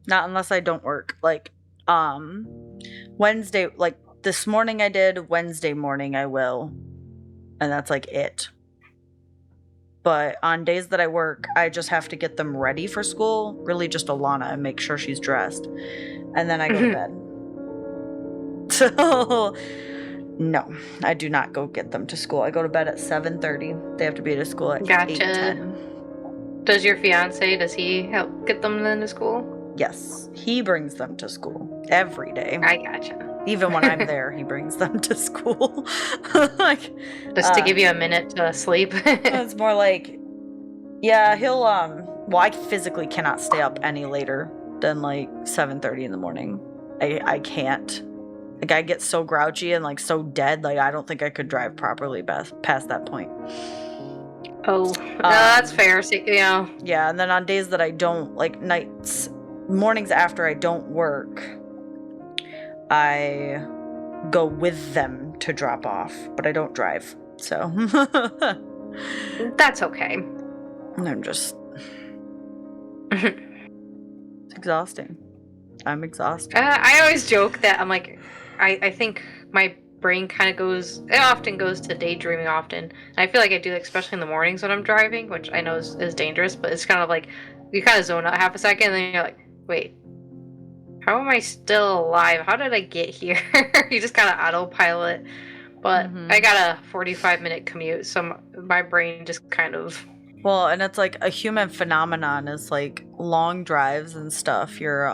Not unless I don't work. Like, Wednesday, like this morning I did, Wednesday morning I will. And that's like it. But on days that I work, I just have to get them ready for school. Really just Alana and make sure she's dressed. And then I go to bed. So, no, I do not go get them to school. I go to bed at 7:30. They have to be at school at 8:10. Does your fiance, does he help get them into school? Yes, he brings them to school every day. I gotcha. Even when I'm there, he brings them to school. Like, just to give you a minute to sleep. It's more like, yeah, he'll well, I physically cannot stay up any later than like 7:30 in the morning. I can't. Like, I get so grouchy and like so dead, like I don't think I could drive properly past that point. Oh, no, that's fair. So, yeah. Yeah, and then on days that I don't, like mornings after I don't work, I go with them to drop off, but I don't drive, so. That's okay. I'm just... It's exhausting. I'm exhausted. I always joke that I'm like, I think my brain kind of it often goes to daydreaming often. And I feel like I do that especially in the mornings when I'm driving, which I know is dangerous, but it's kind of like, you kind of zone out half a second, and then you're like, wait, how am I still alive? How did I get here? You just kind of autopilot. But I got a 45-minute commute, so my brain just kind of... Well, and it's like a human phenomenon is like long drives and stuff. Your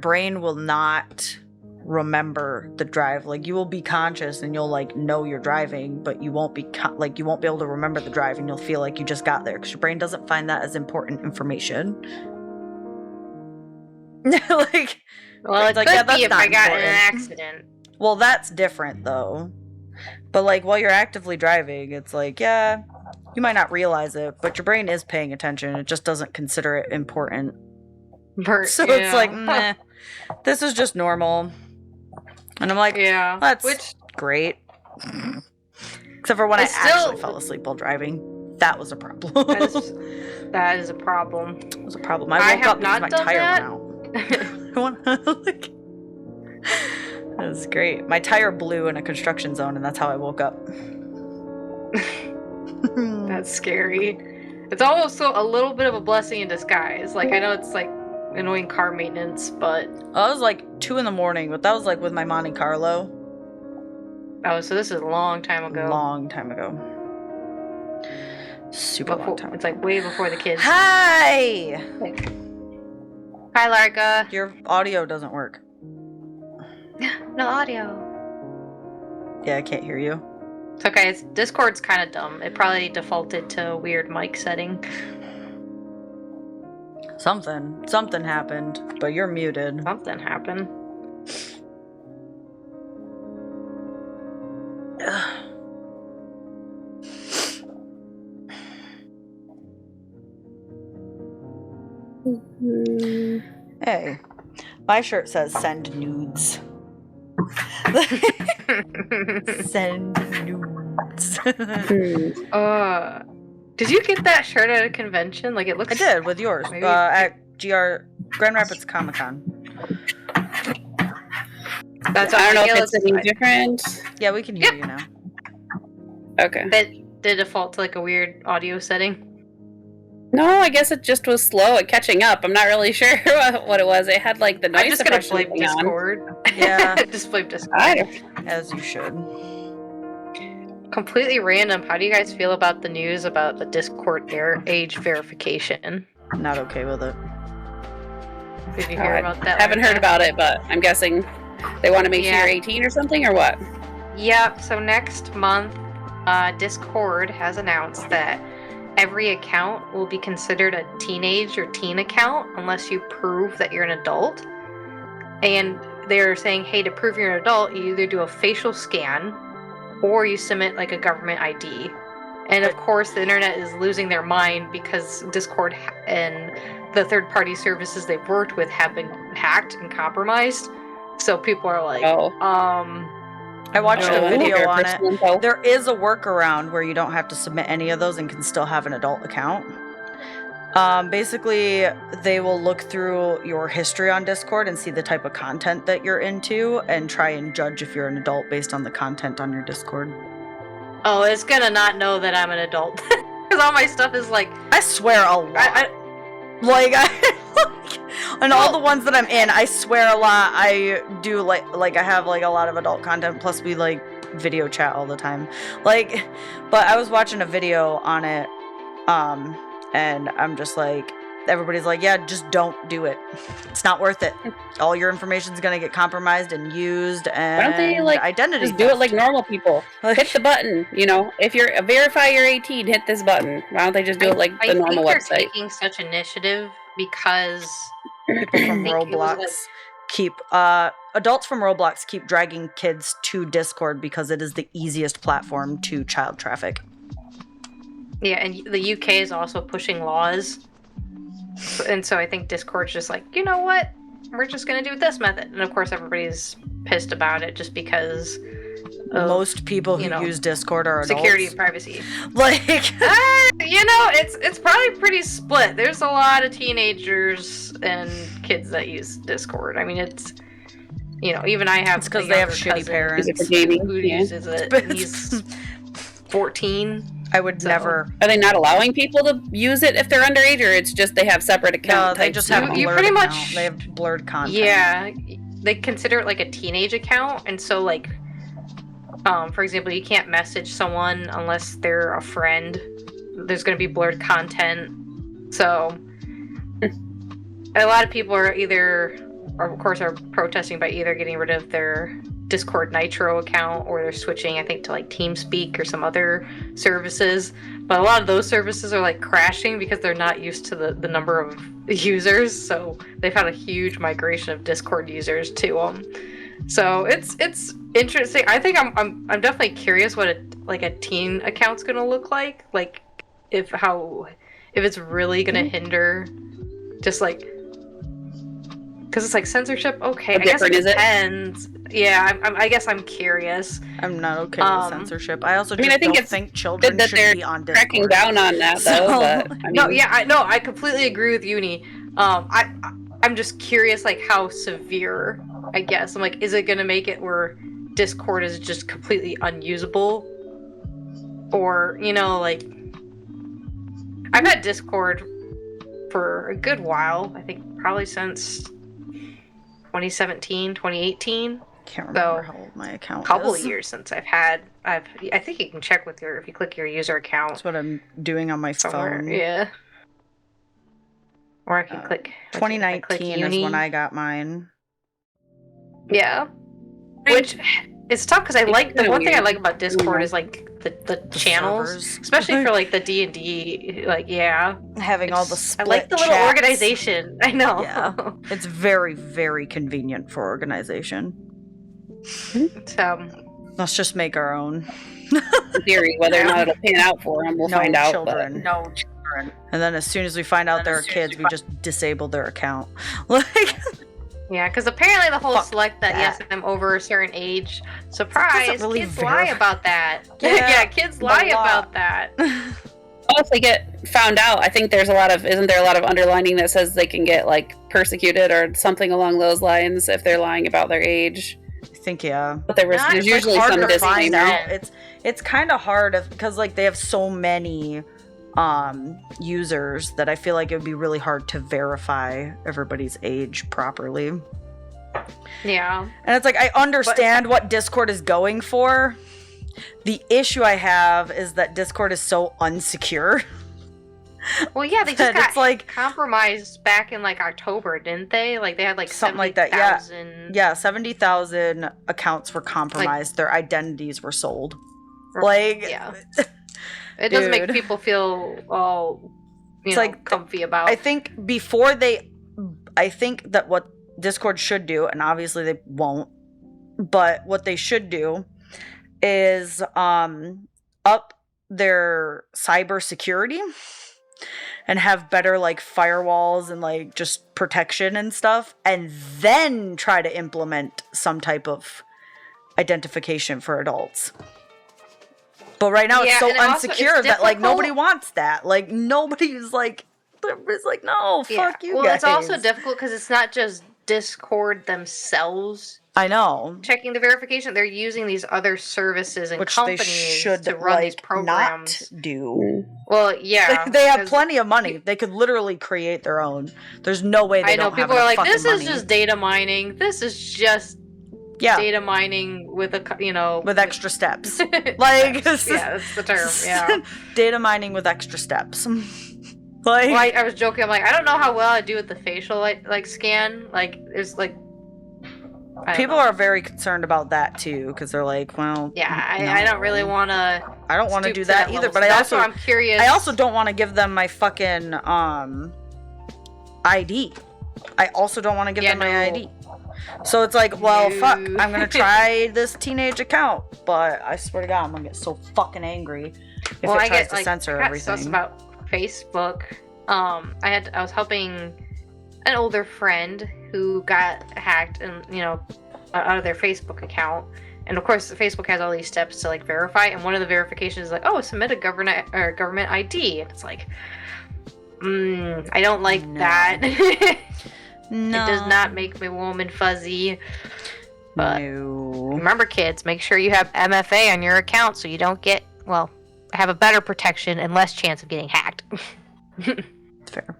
brain will not remember the drive. Like, you will be conscious and you'll like know you're driving, but you won't be you won't be able to remember the drive, and you'll feel like you just got there because your brain doesn't find that as important information. Like, well, it like, could yeah, that's be if not I got important. in an accident. Well, that's different though. But like, while you're actively driving, it's like, yeah, you might not realize it, but your brain is paying attention. It just doesn't consider it important. So it's like, meh, this is just normal. And I'm like, yeah, that's great. Except for when I actually fell asleep while driving. That was a problem. That is a problem. It was a problem. I woke up because my tire went out. Like, that was great. My tire blew in a construction zone, and that's how I woke up. That's scary. It's also a little bit of a blessing in disguise. Like, I know it's like annoying car maintenance, but... Well, it was like 2 a.m, but that was like with my Monte Carlo. Oh, so this is a long time ago. Long time ago. Super long time ago. It's like way before the kids. Hi! Hi, Larga. Your audio doesn't work. No audio. Yeah, I can't hear you. It's okay. Discord's kind of dumb. It probably defaulted to a weird mic setting. Something happened, but you're muted. Something happened. Hey, my shirt says send nudes. Send nudes. Did you get that shirt at a convention? Like, it looks... I did, with yours. At Grand Rapids Comic-Con. That's I don't know if it's any different. Yeah, we can hear you now. Okay. Did it default to like a weird audio setting? No, I guess it just was slow at catching up. I'm not really sure what it was. It had like the noise suppression. I'm just gonna blame Discord. Yeah. Just blame Discord. As you should. Completely random. How do you guys feel about the news about the Discord age verification? Not okay with it. Did you hear about that? I haven't heard about it, but I'm guessing they want to make sure you're 18 or something, or what? Yep. So next month, Discord has announced that every account will be considered a teenage or teen account unless you prove that you're an adult. And they're saying, hey, to prove you're an adult, you either do a facial scan or you submit like a government ID. And of course, the internet is losing their mind because Discord and the third-party services they've worked with have been hacked and compromised. So people are like, I watched a video on it. There is a workaround where you don't have to submit any of those and can still have an adult account. Basically, they will look through your history on Discord and see the type of content that you're into and try and judge if you're an adult based on the content on your Discord. Oh, it's gonna not know that I'm an adult. Because all my stuff is like... I swear a lot. And all the ones that I'm in, I swear a lot. I do like I have like a lot of adult content, plus we like video chat all the time. Like, but I was watching a video on it, and I'm just like, everybody's like, yeah, just don't do it. It's not worth it. All your information's gonna get compromised and used, and Why don't they like identity just do it like normal people? Hit the button, you know. If you're verify you're 18, hit this button. Why don't they just do it like the normal website? I think they're taking such initiative because people from Roblox keep adults from Roblox keep dragging kids to Discord because it is the easiest platform to child traffic. Yeah, and the UK is also pushing laws. And so I think Discord's just like, you know what? We're just going to do it this method. And of course, everybody's pissed about it just because of, most people who use Discord are adults. Security and privacy. Like, it's probably pretty split. There's a lot of teenagers and kids that use Discord. I mean, it's, even I have... It's because they have shitty parents. Gaming, who uses it. He's 14. I would never. Are they not allowing people to use it if they're underage, or it's just they have separate accounts? No, they just have you pretty much account. They have blurred content. Yeah, they consider it like a teenage account, and so like, for example, you can't message someone unless they're a friend. There's going to be blurred content, so a lot of people are are protesting by either getting rid of their Discord Nitro account, or they're switching, I think, to like TeamSpeak or some other services. But a lot of those services are like crashing because they're not used to the number of users. So they've had a huge migration of Discord users to them. So it's interesting. I think I'm definitely curious what a teen account's gonna look like. Like if it's really gonna hinder just like, because it's like censorship. Okay, I guess it depends. Yeah, I guess I'm curious. I'm not okay with censorship. I also don't think children that should be on Discord. Cracking down on that, though. But, I completely agree with Uni. I'm just curious, like, how severe, I guess. I'm like, is it going to make it where Discord is just completely unusable? Or, like... I've had Discord for a good while. I think probably since 2017, 2018. Can't remember how old my account is. A couple of years since I think you can check with if you click your user account. That's what I'm doing on my phone. Yeah. Or I can click. 2019 is when I got mine. Yeah. Which it's tough because I like the one thing I like about Discord is like the channels, servers. Especially for like the D&D. Like having all the split. I like the little chats. Organization. I know. Yeah. It's very, very convenient for organization. So let's just make our own. In theory, whether or not it'll pan out for them, we'll find out. Children. No children. And then as soon as we find out they're kids, we just disable their account. Like. Yeah, because apparently the whole select that yes, I'm over a certain age. Surprise! Really kids lie about that. Yeah, kids lie about that. Well, if they get found out, I think isn't there a lot of underlining that says they can get like persecuted or something along those lines if they're lying about their age? I think but there's usually some disclaimer. It's kind of hard because like they have so many users that I feel like it would be really hard to verify everybody's age properly. Yeah. And it's like, I understand what Discord is going for. The issue I have is that Discord is so unsecure. Well, yeah, they just got compromised back in like October, didn't they? Like they had like something like that. 70,000... Yeah, 70,000 accounts were compromised. Their identities were sold. Yeah. It doesn't make people feel all, comfy about. I think that what Discord should do, and obviously they won't, but what they should do is up their cyber security and have better like firewalls and like just protection and stuff, and then try to implement some type of identification for adults. But right now it's so unsecure that like nobody wants that. Like nobody's like, Everybody's like, no, fuck you well, guys. it's also difficult because it's not just Discord themselves I know. checking the verification. They're using these other services and Which companies they should, to run these programs. not do. Well, yeah. They have plenty of money. They could literally create their own. There's no way they don't have people are like, fucking this money. is just data mining. This is just data mining with with extra steps. Like, that's the term. Yeah, data mining with extra steps. Like, well, I was joking. I'm like, I don't know how well I do with the facial like scan. Like, there's like, people are very concerned about that too, because they're like, well, I don't really want to. I don't want to do that either. But I'm curious. I also don't want to give them my fucking ID. I also don't want to give them my ID. So it's like, well, fuck, I'm gonna try this teenage account, but I swear to God, I'm gonna get so fucking angry if it tries to censor everything. Stuff about Facebook. I was helping an older friend who got hacked and out of their Facebook account, and of course Facebook has all these steps to like verify, and one of the verifications is like, oh, submit a government ID, and it's like, I don't like that. No. It does not make me warm and fuzzy. But remember, kids, make sure you have MFA on your account so you don't have a better protection and less chance of getting hacked. Fair.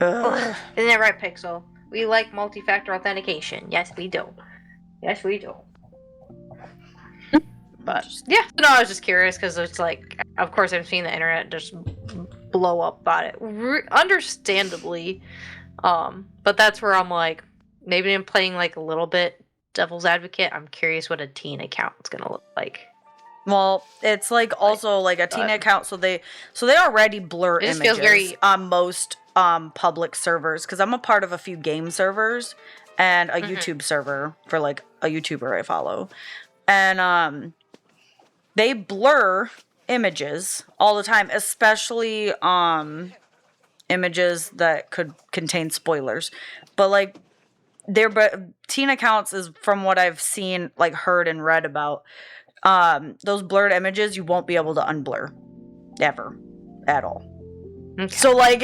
Isn't that right, Pixel? We like multi-factor authentication. Yes, we do. Yes, we do. But yeah, no, I was just curious because it's like, of course, I've seen the internet just blow up about it, understandably. But that's where I'm like, maybe I'm playing like a little bit devil's advocate. I'm curious what a teen account's gonna look like. Well, it's like also like a teen account, so they already blur images feels very on most public servers, because I'm a part of a few game servers and a YouTube server for like a YouTuber I follow, and they blur images all the time, especially images that could contain spoilers. But like teen accounts is, from what I've seen, like heard and read about, those blurred images you won't be able to unblur ever at all. Okay. So like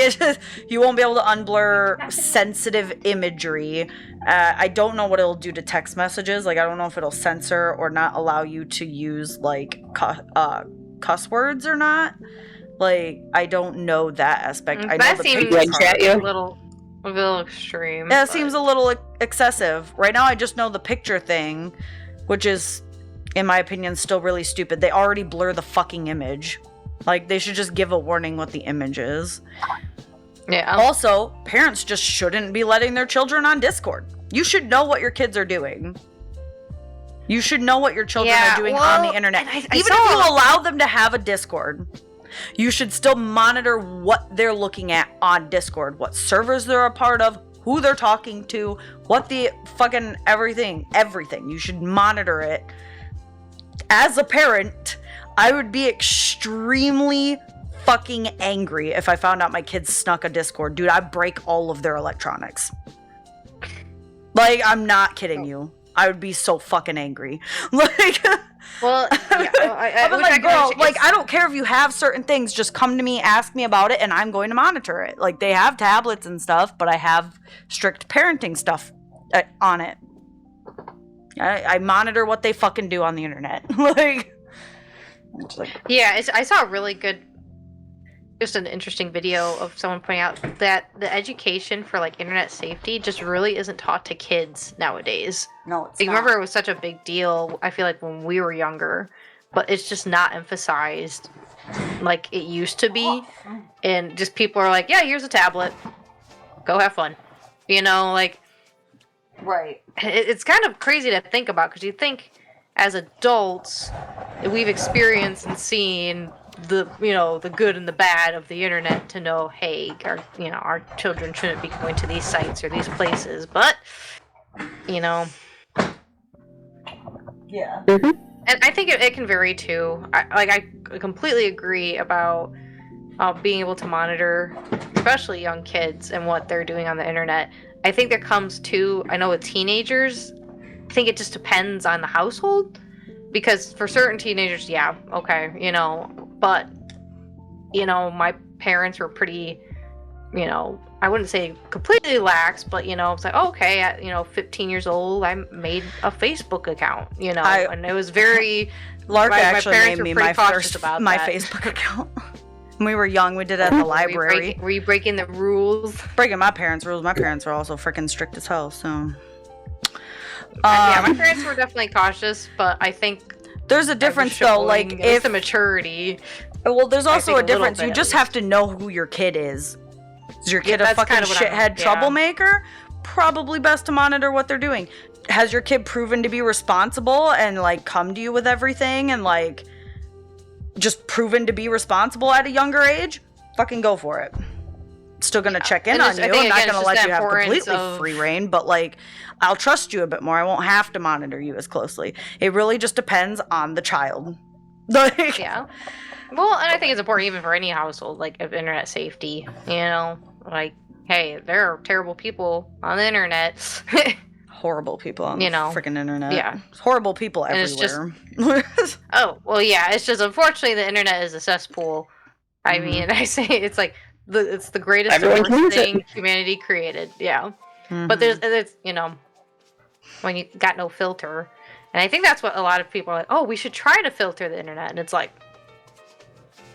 you won't be able to unblur sensitive imagery. I don't know what it'll do to text messages. Like, I don't know if it'll censor or not allow you to use like cuss words or not. Like, I don't know that aspect. I know the seems a little extreme. Yeah, it seems a little excessive. Right now I just know the picture thing, which is, in my opinion, still really stupid. They already blur the fucking image. Like, they should just give a warning what the image is. Yeah. Also, parents just shouldn't be letting their children on Discord. You should know what your kids are doing. You should know what your children are doing on the internet. Even if you allow them to have a Discord, you should still monitor what they're looking at on Discord, what servers they're a part of, who they're talking to, what the fucking everything. You should monitor it. As a parent, I would be extremely fucking angry if I found out my kids snuck a Discord. Dude, I'd break all of their electronics. Like, I'm not kidding you. I would be so fucking angry. Like, well, yeah, I'm like, girl, like, I don't care if you have certain things. Just come to me, ask me about it, and I'm going to monitor it. Like, they have tablets and stuff, but I have strict parenting stuff on it. I monitor what they fucking do on the internet. Yeah, I saw a really good, just an interesting video of someone pointing out that the education for like internet safety just really isn't taught to kids nowadays. No, it's not. Remember, it was such a big deal, I feel like, when we were younger, but it's just not emphasized like it used to be. And just people are like, yeah, here's a tablet, go have fun. Like, right. It's kind of crazy to think about, because you think as adults we've experienced and seen the good and the bad of the internet to know, hey, our children shouldn't be going to these sites or these places, but yeah. And I think it can vary too. I completely agree about being able to monitor especially young kids and what they're doing on the internet. I think there comes to, I know with teenagers, I think it just depends on the household, because for certain teenagers, yeah, okay, but my parents were pretty, you know, I wouldn't say completely lax, but, you know, it's like, oh, okay, at, you know, 15 years old, I made a Facebook account, you know, and it was very... Lark actually parents made me were pretty my cautious about my that. Facebook account. When we were young, we did it at the library. Were you breaking the rules? Breaking my parents' rules. My parents were also freaking strict as hell, so... yeah, my parents were definitely cautious, but I think... There's a difference, though, like, if... the maturity... Well, there's also a difference. Bit, you just have to know who your kid is. Is your kid a fucking kind of shithead troublemaker? Probably best to monitor what they're doing. Has your kid proven to be responsible and, like, come to you with everything and, like, just proven to be responsible at a younger age? Fucking go for it. Still gonna check in on you. I'm not gonna let you have completely free reign, but, like, I'll trust you a bit more. I won't have to monitor you as closely. It really just depends on the child. Like, yeah. Well, and I think it's important even for any household, like, of internet safety, you know? Like, hey, there are terrible people on the internet. Horrible people on the freaking internet. Yeah. Horrible people everywhere. Oh, well, yeah, it's just, unfortunately, the internet is a cesspool. I mean, I say it's like, it's the greatest thing humanity created. Yeah. But there's, you know, when you got no filter. And I think that's what a lot of people are like, oh, we should try to filter the internet. And it's like,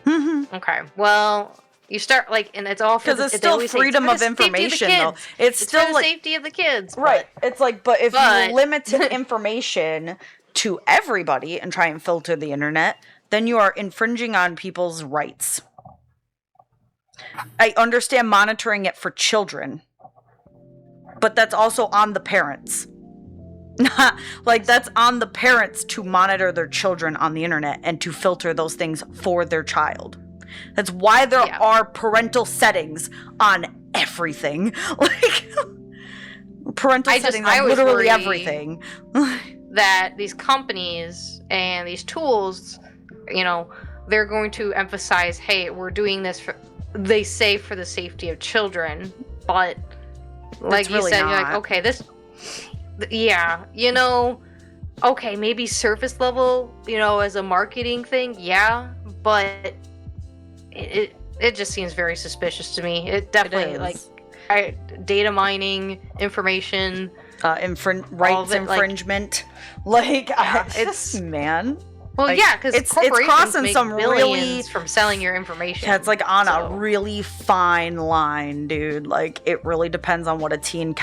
okay, well, you start, like, and it's all because it's still freedom of information, though. It's still for the safety of the kids, right? It's like, but if you limit information to everybody and try and filter the internet, then you are infringing on people's rights. I understand monitoring it for children, but that's also on the parents. Like, that's on the parents to monitor their children on the internet and to filter those things for their child. That's why there are parental settings on everything. Like, parental settings on literally everything. That these companies and these tools, you know, they're going to emphasize, hey, we're doing this for, they say, for the safety of children, but like you said, you're like, okay, this... Yeah, you know, okay, maybe surface level, you know, as a marketing thing, yeah, but it just seems very suspicious to me. It definitely, like, data mining, information, rights infringement, like, it's man. Well, like, yeah, because it's crossing make some really from selling your information. Yeah, it's like on a really fine line, dude. Like, it really depends on what a teen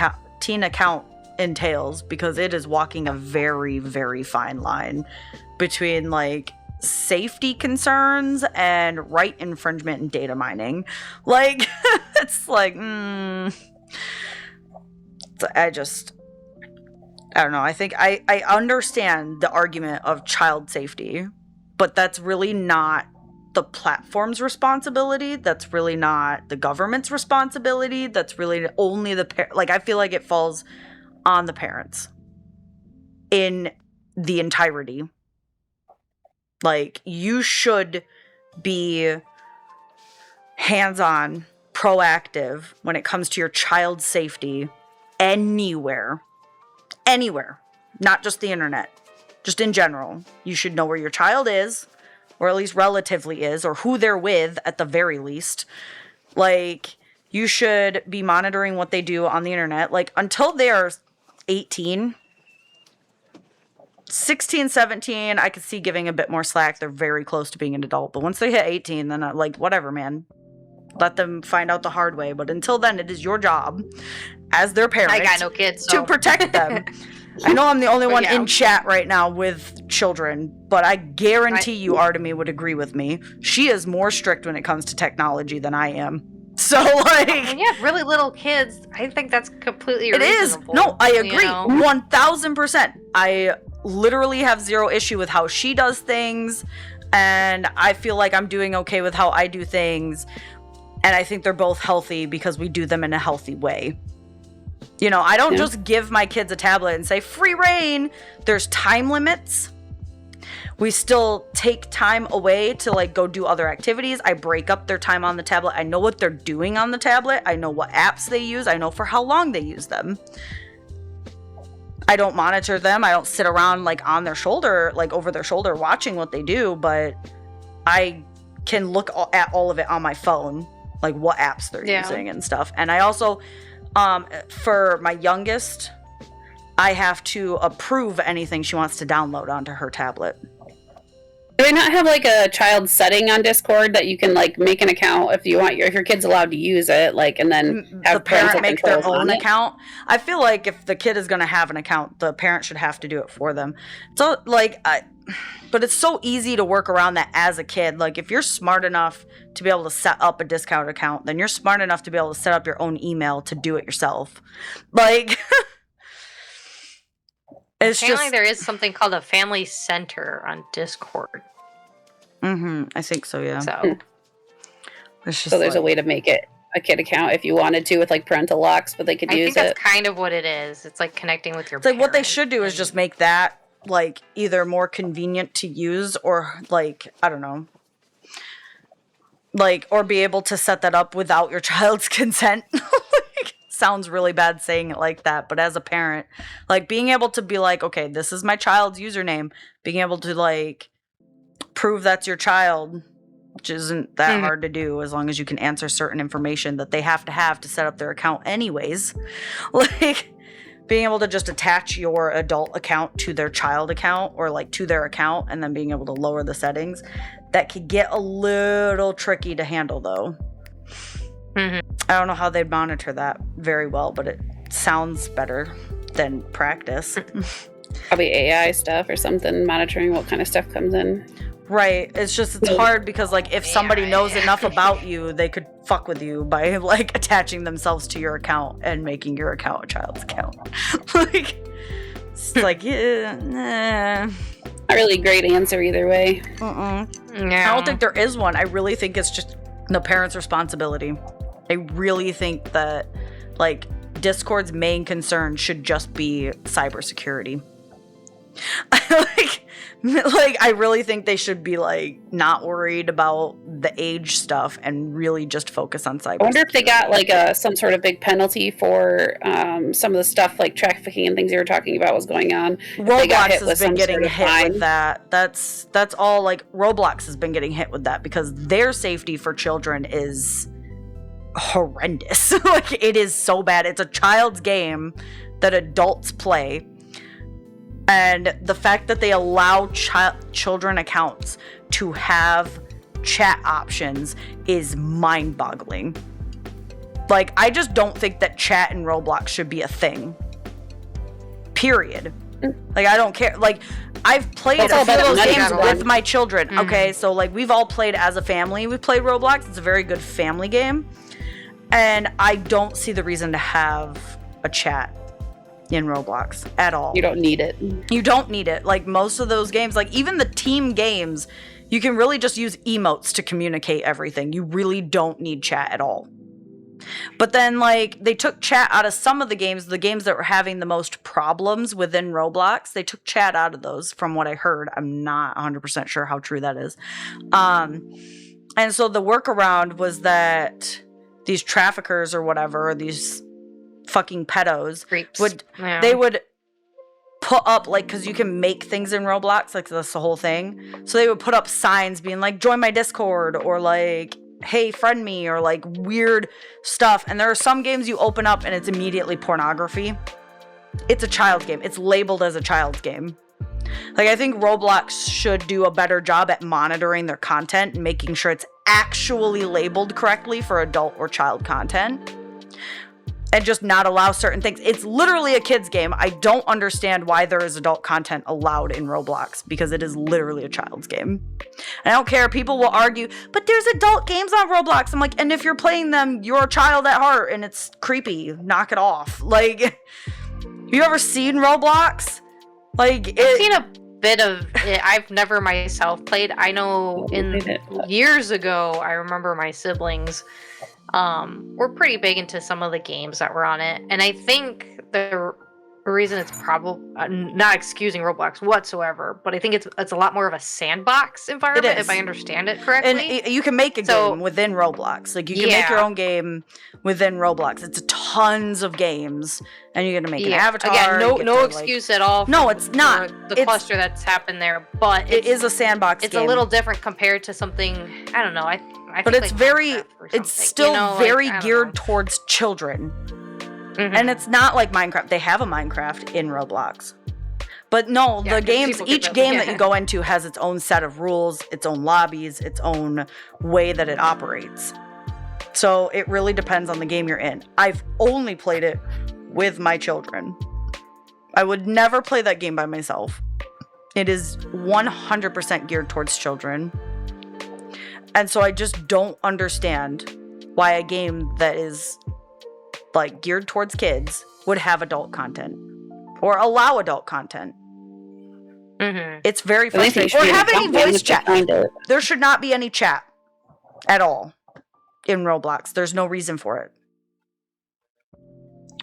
account entails, because it is walking a very, very fine line between, like, safety concerns and right infringement and data mining. Like, it's like, I don't know. I think I understand the argument of child safety, but that's really not the platform's responsibility. That's really not the government's responsibility. That's really only like, I feel like it falls on the parents in the entirety. Like, you should be hands-on, proactive when it comes to your child's safety anywhere, not just the internet, just in general. You should know where your child is, or at least relatively is, or who they're with at the very least. Like, you should be monitoring what they do on the internet. Like, until they are 18, 16, 17, I could see giving a bit more slack. They're very close to being an adult. But once they hit 18, then I'm like, whatever, man. Let them find out the hard way. But until then, it is your job as their parent. I got no kids, so. To protect them. I know I'm the only one in chat right now with children, but I guarantee you Artemi would agree with me. She is more strict when it comes to technology than I am. So, like... When you have really little kids, I think that's completely reasonable. It is. No, I agree. 1000%. I literally have zero issue with how she does things, and I feel like I'm doing okay with how I do things, and I think they're both healthy because we do them in a healthy way. You know, I don't just give my kids a tablet and say, free reign. There's time limits. We still take time away to, like, go do other activities. I break up their time on the tablet. I know what they're doing on the tablet. I know what apps they use. I know for how long they use them. I don't monitor them. I don't sit around, like, on their shoulder, like, over their shoulder watching what they do, but I can look at all of it on my phone like what apps they're using and stuff. And I also, for my youngest, I have to approve anything she wants to download onto her tablet. Do they not have like a child setting on Discord that you can like make an account if you want if your kid's allowed to use it, like, and then have the parent make their controls own on it? account? I feel like if the kid is going to have an account, the parent should have to do it for them. So like, but it's so easy to work around that as a kid. Like if you're smart enough to be able to set up a Discord account, then you're smart enough to be able to set up your own email to do it yourself. Like. It's Apparently just, there is something called a family center on Discord. I think so, yeah. So, It's just So there's like, a way to make it a kid account if you wanted to with like parental locks, but they could I use think that's it. kind of what it is. It's like connecting with your it's like what they parent should do is and- just make that like either more convenient to use or like, I don't know. Like, or be able to set that up without your child's consent. Like, sounds really bad saying it like that, but as a parent, like being able to be like, okay, this is my child's username, being able to like prove that's your child, which isn't that hard to do as long as you can answer certain information that they have to set up their account anyways. Like being able to just attach your adult account to their child account or like to their account and then being able to lower the settings, that could get a little tricky to handle though. I don't know how they'd monitor that very well, but it sounds better than practice. Probably AI stuff or something, monitoring what kind of stuff comes in. Right. It's just, it's hard because like if somebody knows enough about you, they could fuck with you by like attaching themselves to your account and making your account a child's account. Like, it's like, yeah, nah. Not really a great answer either way. I don't think there is one. I really think it's just the parent's responsibility. I really think that like Discord's main concern should just be cybersecurity. like I really think they should be like not worried about the age stuff and really just focus on cybersecurity. I wonder if they got like some sort of big penalty for some of the stuff like trafficking and things you were talking about was going on. Roblox has been getting hit with that. That's all. Like Roblox has been getting hit with that because their safety for children is horrendous. Like it is so bad. It's a child's game that adults play. And the fact that they allow children accounts to have chat options is mind-boggling. Like, I just don't think that chat in Roblox should be a thing. Period. Like, I don't care. Like, I've played a few of those games with my children. Okay, so, like, we've all played as a family. We played Roblox. It's a very good family game. And I don't see the reason to have a chat in Roblox at all. You don't need it. You don't need it. Like most of those games, like even the team games, you can really just use emotes to communicate everything. You really don't need chat at all. But then like they took chat out of some of the games that were having the most problems within Roblox. They took chat out of those from what I heard. I'm not 100% sure how true that is. And so the workaround was that these traffickers or whatever, these fucking pedos Creeps. they would put up like, because you can make things in Roblox, like that's the whole thing, so they would put up signs being like join my Discord or like hey friend me or like weird stuff. And there are some games you open up and it's immediately pornography. It's a child's game. It's labeled as a child's game. Like I think Roblox should do a better job at monitoring their content and making sure it's actually labeled correctly for adult or child content. And just not allow certain things. It's literally a kid's game. I don't understand why there is adult content allowed in Roblox because it is literally a child's game. And I don't care. People will argue, but there's adult games on Roblox. I'm like, and if you're playing them, you're a child at heart and it's creepy. Knock it off. Like, you ever seen Roblox? Like, I've seen a bit of it. I've never myself played. I know years ago, I remember my siblings we're pretty big into some of the games that were on it, and I think the reason it's probably not excusing Roblox whatsoever, but I think it's a lot more of a sandbox environment if I understand it correctly. And you can make a game within Roblox. Like you can make your own game within Roblox. It's tons of games, and you're gonna make an avatar. Again, no excuse at all. No, it's not. The cluster that's happened there, but it is a sandbox. It's a little different compared to something. I don't know. I but think, it's like, very, Minecraft or it's something, still very I don't geared know. towards children. Mhm. And it's not like Minecraft. They have a Minecraft in Roblox. But no, Yeah, the 'cause games, people could each really- game that yeah. you go into has its own set of rules, its own lobbies, its own way that it operates. So it really depends on the game you're in. I've only played it with my children. I would never play that game by myself. It is 100% geared towards children. And so I just don't understand why a game that is like geared towards kids would have adult content or allow adult content. Mhm. It's very I think they frustrating. should Or be have any accountable voice if they chat. find it. There should not be any chat at all in Roblox. There's no reason for it.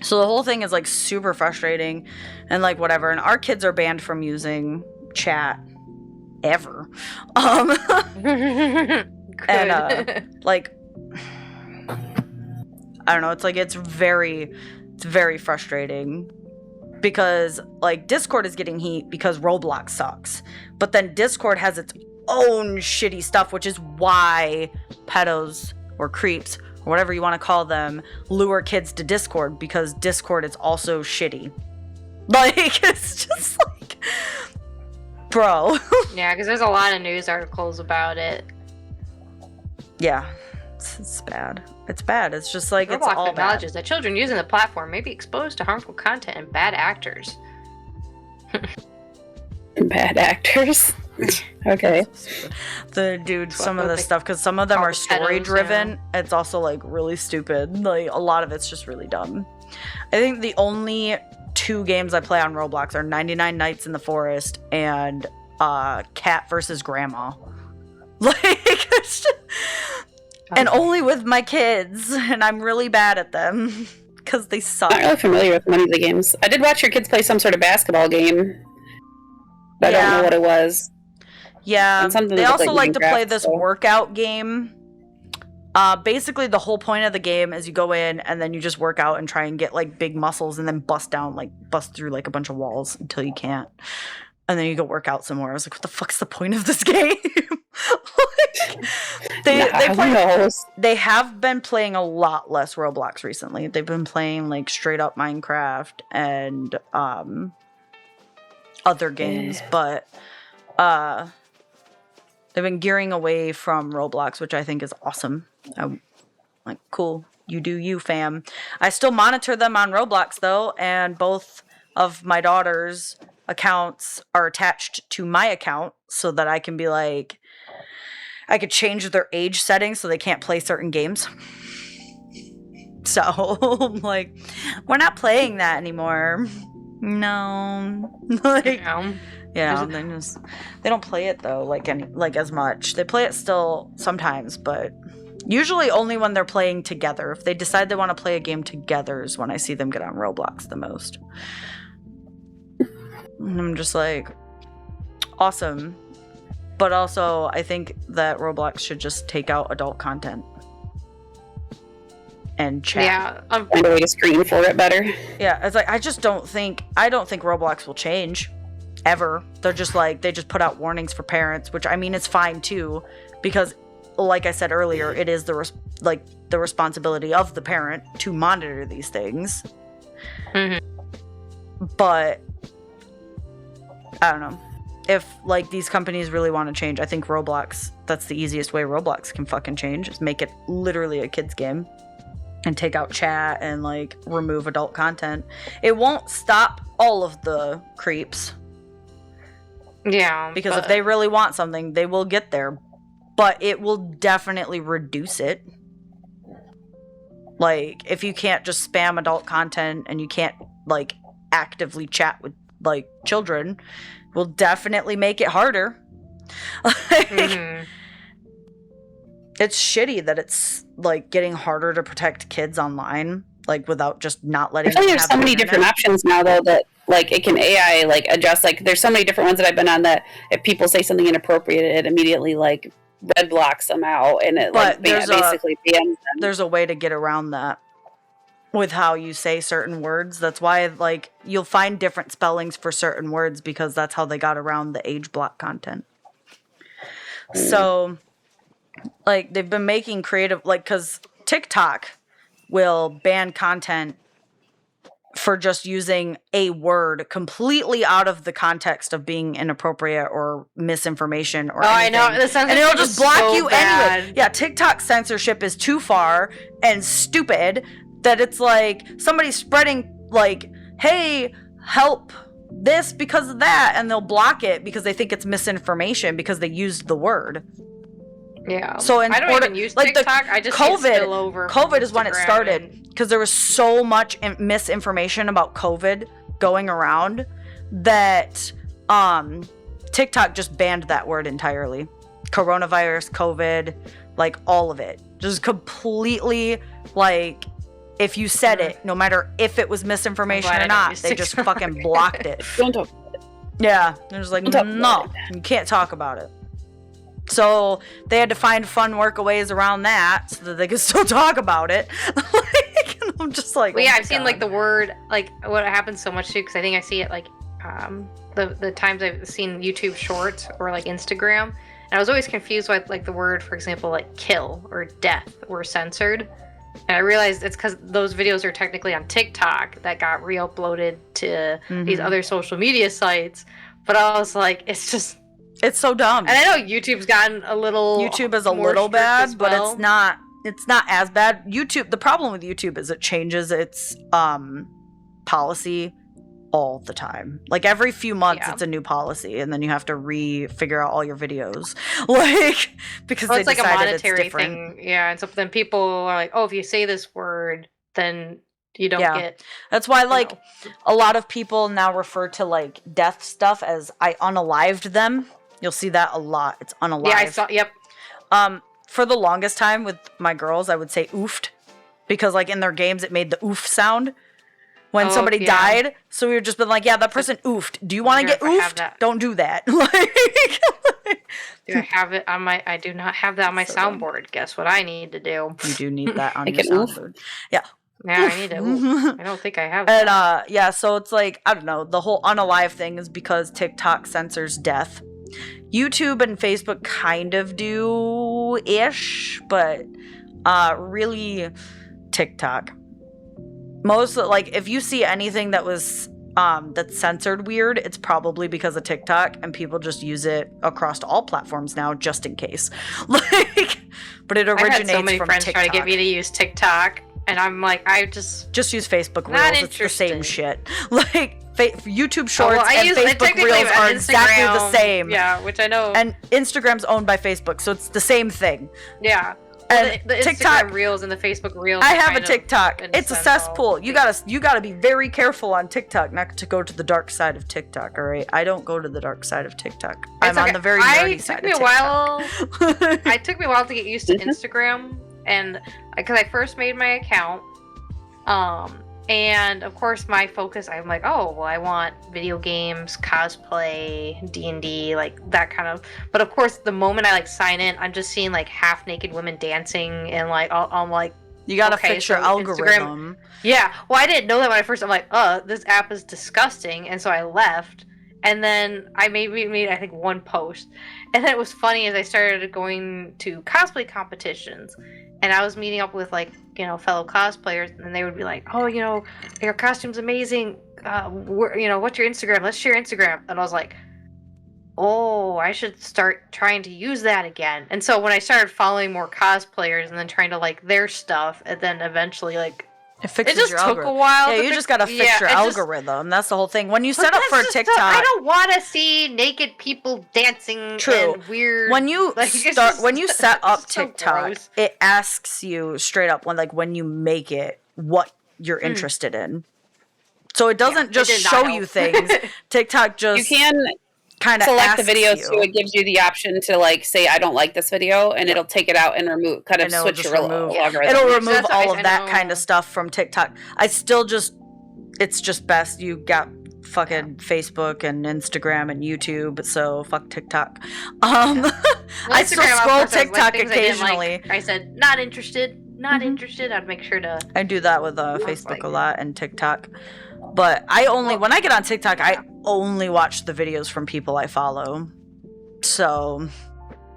So the whole thing is like super frustrating and like whatever. And our kids are banned from using chat ever. Good. And, like, I don't know. It's like it's very frustrating because like Discord is getting heat because Roblox sucks. But then Discord has its own shitty stuff, which is why pedos or creeps or whatever you want to call them lure kids to Discord, because Discord is also shitty. Like, it's just like, bro. Yeah, because there's a lot of news articles about it. Yeah, it's bad. It's bad. It's just like, it's Roblox all bad. acknowledges that children using the platform may be exposed to harmful content and bad actors. Bad actors. Okay. The dude, That's some what of the they stuff, because some of them call are the pedos, story driven. It's also like really stupid. Like a lot of it's just really dumb. I think the only 2 games I play on Roblox are 99 Nights in the Forest and Cat versus Grandma. Like, it's just, and only with my kids, and I'm really bad at them because they suck. I'm not really familiar with many of the games. I did watch your kids play some sort of basketball game, but I don't Yeah. know what it was. Yeah, And something they that looked also like to play Minecraft, this so- workout game. Basically, the whole point of the game is you go in and then you just work out and try and get like big muscles and then bust through like a bunch of walls until you can't. And then you go work out some more. I was like, what the fuck's the point of this game? Like, they have been playing a lot less Roblox recently. They've been playing like straight up Minecraft and other games, but they've been gearing away from Roblox, which I think is awesome. I'm like, cool, you do you, fam. I still monitor them on Roblox though, and both of my daughters' accounts are attached to my account so that I can be like, I could change their age settings so they can't play certain games. So I'm like, we're not playing that anymore. No. Like, yeah, they don't play it though, like as much. They play it still sometimes, but usually only when they're playing together. If they decide they want to play a game together is when I see them get on Roblox the most. And I'm just like, awesome. But also, I think that Roblox should just take out adult content and chat. Yeah, Find a way to screen for it better. Yeah, it's like I don't think Roblox will change ever. They're just like, they just put out warnings for parents, which I mean it's fine too, because like I said earlier, it is the responsibility of the parent to monitor these things. Mhm. But I don't know. If like these companies really want to change, I think Roblox, that's the easiest way Roblox can fucking change, is make it literally a kid's game and take out chat and like remove adult content. It won't stop all of the creeps, yeah. because if they really want something, they will get there, but it will definitely reduce it. Like, if you can't just spam adult content and you can't like actively chat with like children, will definitely make it harder. Mhm. It's shitty that it's like getting harder to protect kids online, like without just not letting I feel them like there's have so the many internet. different options now though that like it can AI like adjust. Like there's so many different ones that I've been on that if people say something inappropriate, it immediately like red blocks them out and it But like there's basically bans them. There's a way to get around that with how you say certain words. That's why like you'll find different spellings for certain words, because that's how they got around the age block content. So like they've been making creative, like, because TikTok will ban content for just using a word completely out of the context of being inappropriate or misinformation or anything. I know. The censorship and it'll just block so you bad. anyway. Yeah, TikTok censorship is too far and stupid that it's like somebody's spreading like, hey, help this because of that, and they'll block it because they think it's misinformation because they used the word. Yeah. So I don't even use TikTok. I just spill over. COVID is when it started because there was so much misinformation about COVID going around that TikTok just banned that word entirely. Coronavirus, COVID, like all of it. Just completely, like, if you said it, no matter if it was misinformation or not, they just fucking blocked it. Don't talk. Yeah. They're just like, no, you can't talk about it. So they had to find fun workaways around that so that they could still talk about it. Like, and I'm just like, well, yeah, I've seen like the word, like what happens so much too, because I think I see it like the times I've seen YouTube Shorts or like Instagram, and I was always confused with like the word, for example, like kill or death were censored, and I realized it's because those videos are technically on TikTok that got re-uploaded to these other social media sites. But I was like, it's so dumb. And I know YouTube's gotten a little. YouTube is a little bad, but it's not as bad. YouTube, the problem with YouTube is it changes its policy all the time. Like every few months it's a new policy, and then you have to figure out all your videos. Like, because they it's like a decided it's monetary different. thing. Yeah, and so then people are like, oh, if you say this word, then you don't get. That's why, like, a lot of people now refer to like death stuff as I unalived them. You'll see that a lot. It's unalive. Yeah, I saw. Yep. For the longest time with my girls, I would say oofed because, like, in their games, it made the oof sound when somebody died. So we were just been like, yeah, that person oofed. Do you want to get oofed? Don't do that. Do I have it on my? I do not have that on my soundboard. Guess what I need to do? You do need that on your soundboard. Yeah. Yeah, I need to. I don't think I have that. And yeah, so it's like, I don't know. The whole unalive thing is because TikTok censors death. YouTube and Facebook kind of do-ish, but really TikTok. Most, like, if you see anything that was that's censored weird, it's probably because of TikTok, and people just use it across all platforms now just in case. Like, but it originates from TikTok. I had so many friends try to get me to use TikTok, and I'm like, I just use Facebook Reels. It's the same shit. Like, YouTube Shorts and Facebook Reels are exactly the same. Yeah, which I know. And Instagram's owned by Facebook, so it's the same thing. Yeah. And the TikTok Instagram Reels and the Facebook Reels. I have a TikTok. It's a cesspool. You gotta be very careful on TikTok not to go to the dark side of TikTok. All right, I don't go to the dark side of TikTok. I'm on the very nerdy side of TikTok. It took me a while to get used to Instagram, and because I first made my account, and of course my focus, I'm like, oh, well, I want video games, cosplay, D&D, like that kind of, but of course the moment I like sign in, I'm just seeing like half naked women dancing, and like I'm like, you gotta fix your algorithm. Instagram, yeah, well, I didn't know that when I first, I'm like, this app is disgusting, and so I left, and then I made I think one post, and then it was funny as I started going to cosplay competitions, and I was meeting up with like, you know, fellow cosplayers, and they would be like, oh, you know, your costume's amazing. You know, what's your Instagram? Let's share Instagram. And I was like, oh, I should start trying to use that again. And so when I started following more cosplayers and then trying to like their stuff, and then eventually like, it just took a while. Yeah, you just gotta fix your algorithm. That's the whole thing. When you set up for TikTok, I don't want to see naked people dancing. True. And weird. When you when you set up TikTok, it asks you straight up when you make it what you're interested in. So it doesn't just show you things. TikTok just you can kind of select the video, so it gives you the option to like say I don't like this video, and it'll take it out and remove, kind of switch your algorithm. It'll remove all of that kind of stuff from TikTok. It's just best you got fucking Facebook and Instagram and YouTube, so fuck TikTok. I still scroll TikTok occasionally. I said not interested. Interested. I'd make sure to. I do that with Facebook a lot and TikTok. But when I get on TikTok, I only watch the videos from people I follow. So,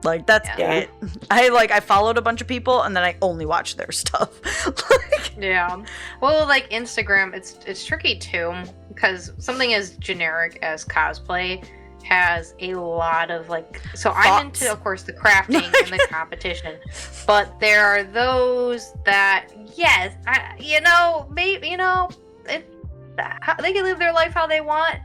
Like, that's Yeah. it. I followed a bunch of people, and then I only watched their stuff. Yeah. Well, like Instagram, it's tricky too, because something as generic as cosplay has a lot of like. So I'm into, of course, the crafting and the competition, but there are those that, yes, maybe they can live their life how they want.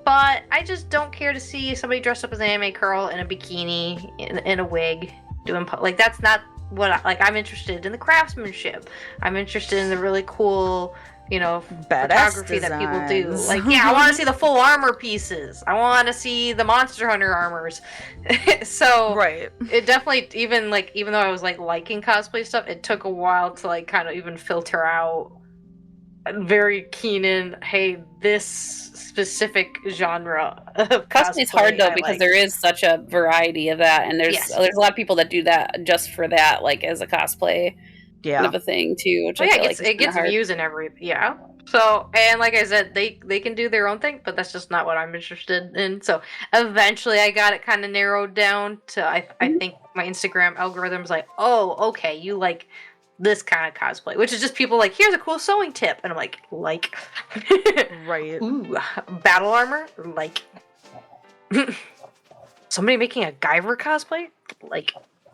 But I just don't care to see somebody dressed up as an anime girl in a bikini, in a wig, doing like, that's not what I'm interested in the craftsmanship. I'm interested in the really cool, Badass photography that people do. designs. Like, yeah, I want to see the full armor pieces. I want to see the Monster Hunter armors. So Right. it definitely, even though I was like liking cosplay stuff, it took a while to like kind of even filter out. Very keen in, hey, this specific genre of cosplay. It's hard though, because there is such a variety of that, and there's a lot of people that do that just for that, like as a cosplay kind of a thing too. Which it gets views and everything. Yeah. So, and like I said, they can do their own thing, but that's just not what I'm interested in. So eventually, I got it kind of narrowed down to I think my Instagram algorithm was like, oh, okay, you like this kind of cosplay, which is just people like, here's a cool sewing tip, and I'm like right. Ooh, battle armor, like somebody making a Guyver cosplay,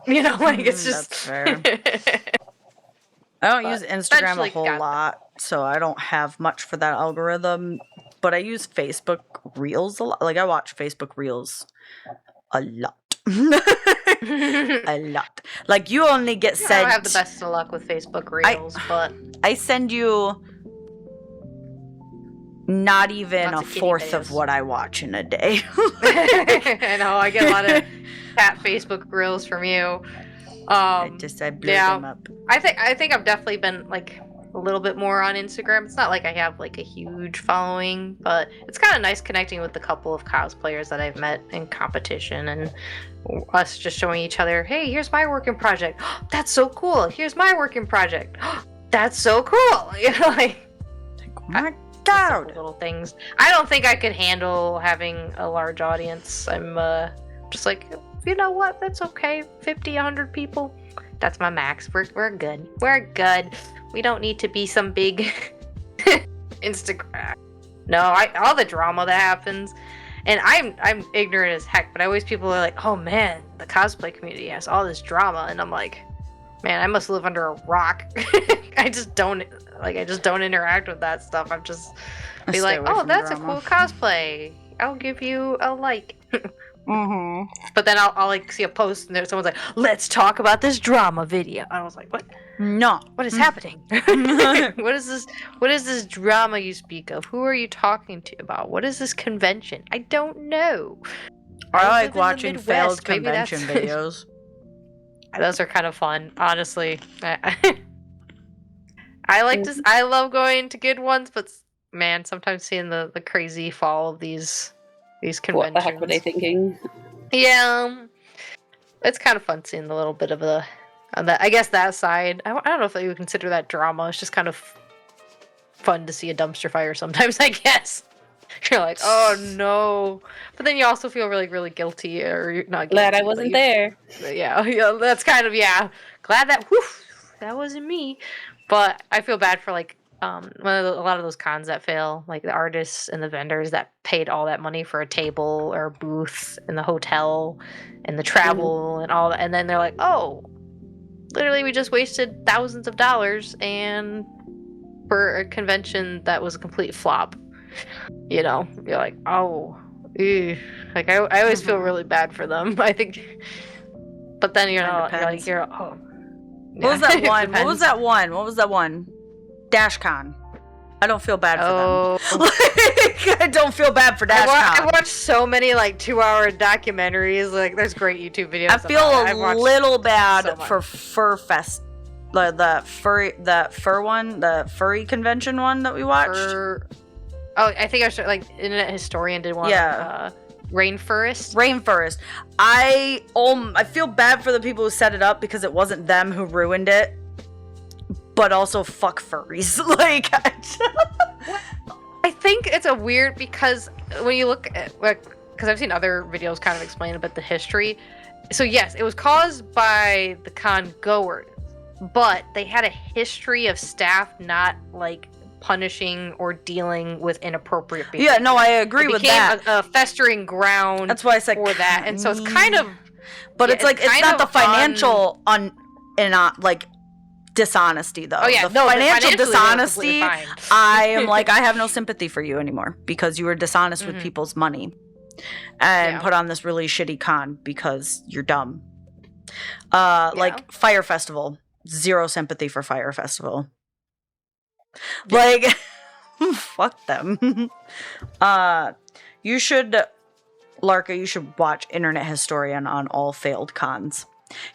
it's just that's fair. I don't use Instagram a whole lot, so I don't have much for that algorithm, but I use Facebook Reels a lot. Like, I watch Facebook Reels a lot. A lot. Like, you only get sent. I don't have the best of luck with Facebook Reels, but I send you not even a fourth of what I watch in a day. I know, I get a lot of cat Facebook Reels from you. I blew them up. I think I've definitely been like a little bit more on Instagram. It's not like I have like a huge following, but it's kind of nice connecting with the couple of cosplayers that I've met in competition, and us just showing each other, hey, here's my working project. That's so cool. Here's my working project. That's so cool. Like, oh my god, little things. I don't think I could handle having a large audience. I'm just like, you know what? That's okay. 50, 100 people. That's my max. We're good. We're good. We don't need to be some big Instagram. No, all the drama that happens, and I'm ignorant as heck, but people are like, oh man, the cosplay community has all this drama, and I'm like, man, I must live under a rock. I just don't interact with that stuff. I'm just be like, oh, that's drama. A cool cosplay. I'll give you a like. Mm-hmm. But then I'll like see a post and someone's like, let's talk about this drama video. I was like, what? No. What is happening? What is this drama you speak of? Who are you talking to about? What is this convention? I don't know. I like watching failed convention videos. Those are kind of fun, honestly. I love going to good ones, but man, sometimes seeing the crazy fall of these conventions. What the heck were they thinking? Yeah, it's kind of fun seeing a little bit of I guess that side. I don't know if they would consider that drama. It's just kind of fun to see a dumpster fire sometimes, I guess. You're like, oh no. But then you also feel really, really guilty, or you're not guilty. Glad I wasn't there. Yeah, that's kind of, glad that wasn't me. But I feel bad for like a lot of those cons that fail, like the artists and the vendors that paid all that money for a table or a booth in the hotel and the travel and all that, and then they're like, oh, literally we just wasted thousands of dollars and for a convention that was a complete flop. You're like, oh, ew. Like I always feel really bad for them. I think, but then you're oh. Yeah. What was that one? DashCon. I don't feel bad for them. I don't feel bad for DashCon. I've watched so many like 2-hour documentaries. Like, there's great YouTube videos. I feel a little bad for Fur Fest, the furry convention one that we watched. I think I should, like, Internet Historian did one. Yeah. Rainforest. I feel bad for the people who set it up because it wasn't them who ruined it. But also, fuck furries. Like, I think it's a weird, because when you look at, like, because I've seen other videos kind of explain a bit the history. So yes, it was caused by the con goer, but they had a history of staff not like punishing or dealing with inappropriate behavior. Yeah, no, I agree with that. It became a festering ground. That's why I said for that, and so it's kind of. But it's like it's not the financial like dishonesty though. Oh yeah, the no, financial dishonesty. I am like, I have no Mm-hmm. sympathy for you anymore because you were dishonest with people's money and put on this really shitty con because you're dumb. Like Fire Festival, zero sympathy for Fire Festival. Like, fuck them. You should, Larka, you should watch Internet Historian on all failed cons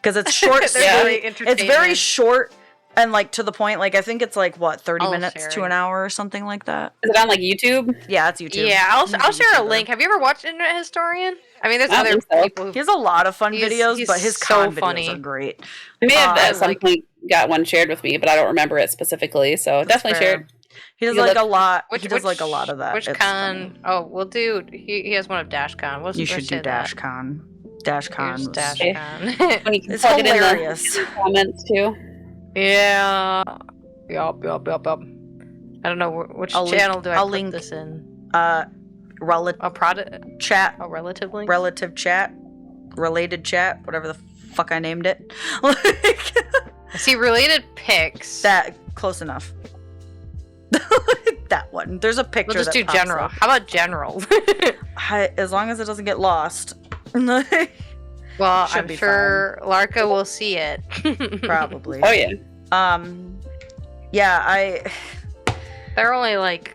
because it's short. It's very short and like to the point. Like I think it's like what 30 minutes to an hour or something like that. Is it on like YouTube? Yeah, it's YouTube. Yeah, I'll share a link. Have you ever watched Internet Historian? I mean, there's other people. He has a lot of fun videos, but his con videos are great. I may have at some point got one shared with me, but I don't remember it specifically. So definitely shared. He does like a lot. He does like a lot of that. Which con? Funny. Oh, well, dude, he has one of DashCon. You should do DashCon. DashCon. DashCon. When you can It's plug hilarious. It in the comments too. Yeah. Yup. I don't know which channel do I put this in. Relative chat. Oh, relative link. Relative chat. Related chat. Whatever the fuck I named it. See, related pics. That close enough. That one. There's a picture. We'll just do general. Up. How about general? As long as it doesn't get lost. Well, I'm sure Larka will see it. Probably. Oh yeah. Yeah, They're only like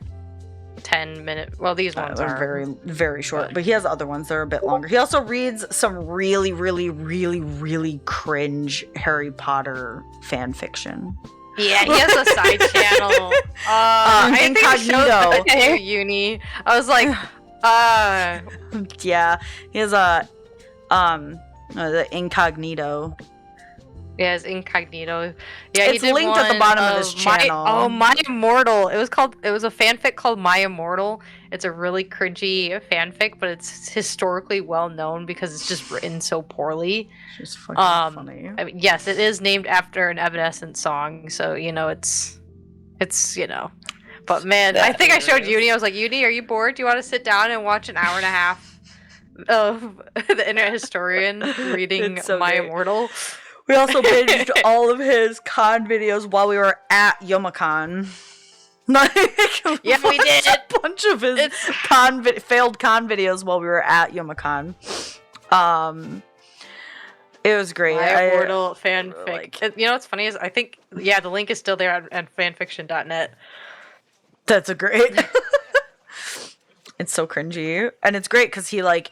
10-minute. Well, these ones are very, very short. But he has other ones that are a bit longer. He also reads some really, really, really, really cringe Harry Potter fan fiction. Yeah, he has a side channel. I think I showed that to Uni. I was like, yeah, he has a the Incognito. Yeah, it's Incognito. Yeah, it's linked at the bottom of his channel. My Immortal. It was a fanfic called My Immortal. It's a really cringy fanfic, but it's historically well known because it's just written so poorly. It's just fucking funny. I mean, yes, it is named after an Evanescence song, so it's you know. But man, I think I showed Uni. I was like, Uni, are you bored? Do you want to sit down and watch an hour and a half of the Internet Historian reading My Immortal? We also binged all of his con videos while we were at Youmacon. Yeah, we did a bunch of his failed con videos while we were at Youmacon. It was great. My Immortal fanfic. You know what's funny is I think the link is still there at fanfiction.net. That's a great. It's so cringy, and it's great because he did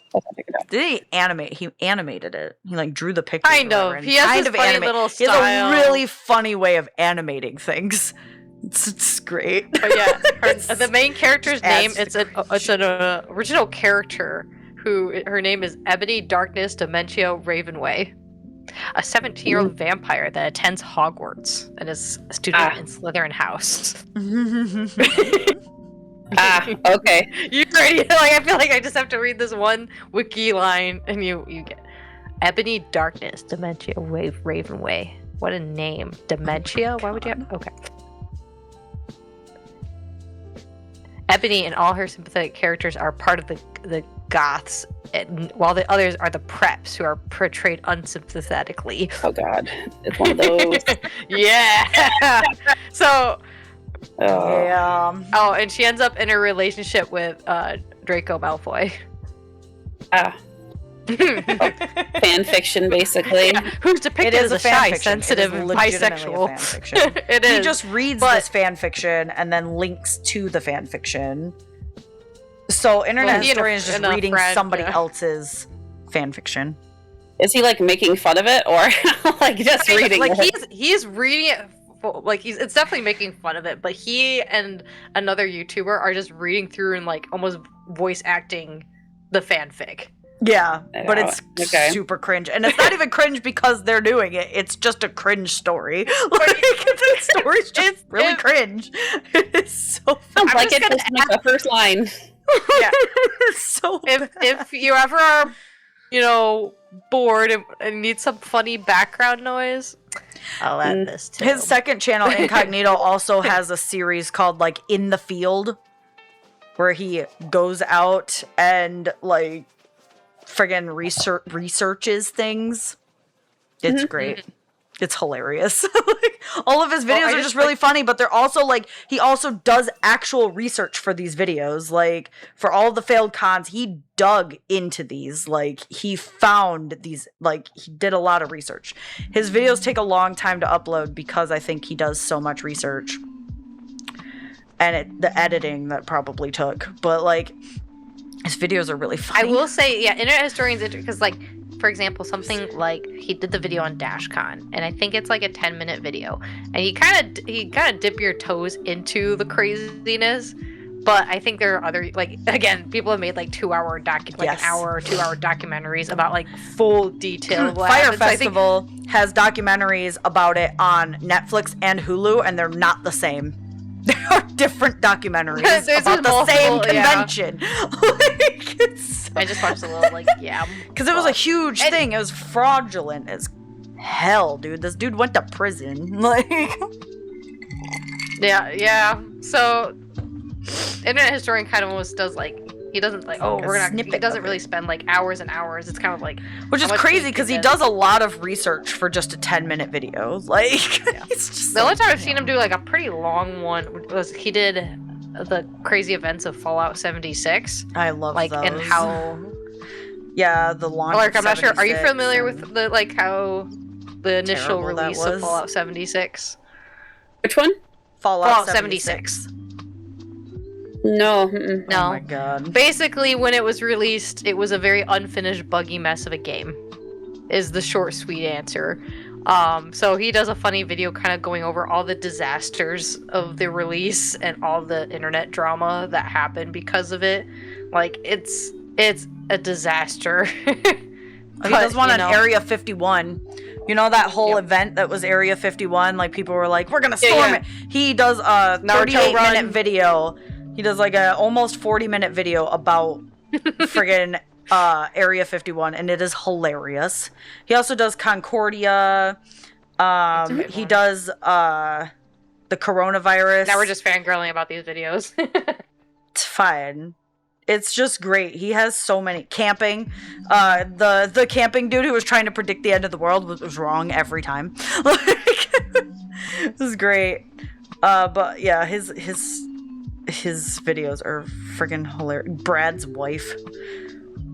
he animate? He animated it. He drew the picture. Kind of. He has this funny little style. He has a really funny way of animating things. It's great. But yeah, the main character's name it's an original character her name is Ebony Darkness Dementio Ravenway, a 17-year-old vampire that attends Hogwarts and is a student in Slytherin House. Okay. You already I feel like I just have to read this one wiki line and you get Ebony Darkness Dementia Ravenway. What a name. Dementia? Why would you have okay. Ebony and all her sympathetic characters are part of the goths, while the others are the preps who are portrayed unsympathetically. Oh god. It's one of those. Yeah. So yeah. Oh, and she ends up in a relationship with Draco Malfoy. Fan fiction, basically. Yeah, who's depicted as a shy, sensitive, bisexual. It is. He just reads this fan fiction and then links to the fan fiction. So Internet Historian is just reading somebody else's fan fiction. Is he making fun of it, or just reading it? He's reading it. It's definitely making fun of it, but he and another YouTuber are just reading through and almost voice acting the fanfic. Yeah, but it's super cringe, and it's not even cringe because they're doing it. It's just a cringe story. The story's just really cringe. It's so. Sounds like it's just the first line. Yeah. So If you ever are, bored and need some funny background noise, I'll add this too. His second channel, Incognito, also has a series called like In the Field, where he goes out and like friggin' researches things. It's great. It's hilarious. Like, all of his videos are just really funny, but they're also like, he also does actual research for these videos. Like, for all the failed cons, he dug into these. Like, he found these, like, he did a lot of research. His videos take a long time to upload because I think he does so much research. And the editing that probably took. But, like, his videos are really funny. I will say, yeah, Internet Historian's interesting because, like, for example, something like he did the video on DashCon, and I think it's like a 10-minute video, and you kind of dip your toes into the craziness, but I think there are other, like, again, people have made like 2-hour an hour or 2-hour documentaries about like full detail. Fire Festival has documentaries about it on Netflix and Hulu, and they're not the same. They are different documentaries about the same convention. Like, I just watched a little, like, because it was a huge thing. It was fraudulent as hell, dude. This dude went to prison. Like, yeah. So, Internet Historian kind of almost does like, he doesn't like, he doesn't really spend like hours and hours. It's kind of like, which is crazy because he does a lot of research for just a 10-minute video. Like, it's just the only time I've seen him do like a pretty long one was he did the crazy events of Fallout 76. I love like those. And how the launch. Like, I'm not sure. Are you familiar with the like how the initial release of Fallout 76? Which one? Fallout 76. No. No. Oh my god. Basically, when it was released, it was a very unfinished, buggy mess of a game, is the short, sweet answer. So he does a funny video kind of going over all the disasters of the release and all the internet drama that happened because of it. Like, it's a disaster. He does one on Area 51. You know that whole event that was Area 51? Like, people were like, we're gonna storm it. He does a 38-minute video. He does like a almost 40-minute video about friggin' Area 51, and it is hilarious. He also does Concordia. He does the coronavirus. Now we're just fangirling about these videos. It's fine. It's just great. He has so many camping. The camping dude who was trying to predict the end of the world was wrong every time. Like, this is great. But yeah, his videos are freaking hilarious. Brad's wife.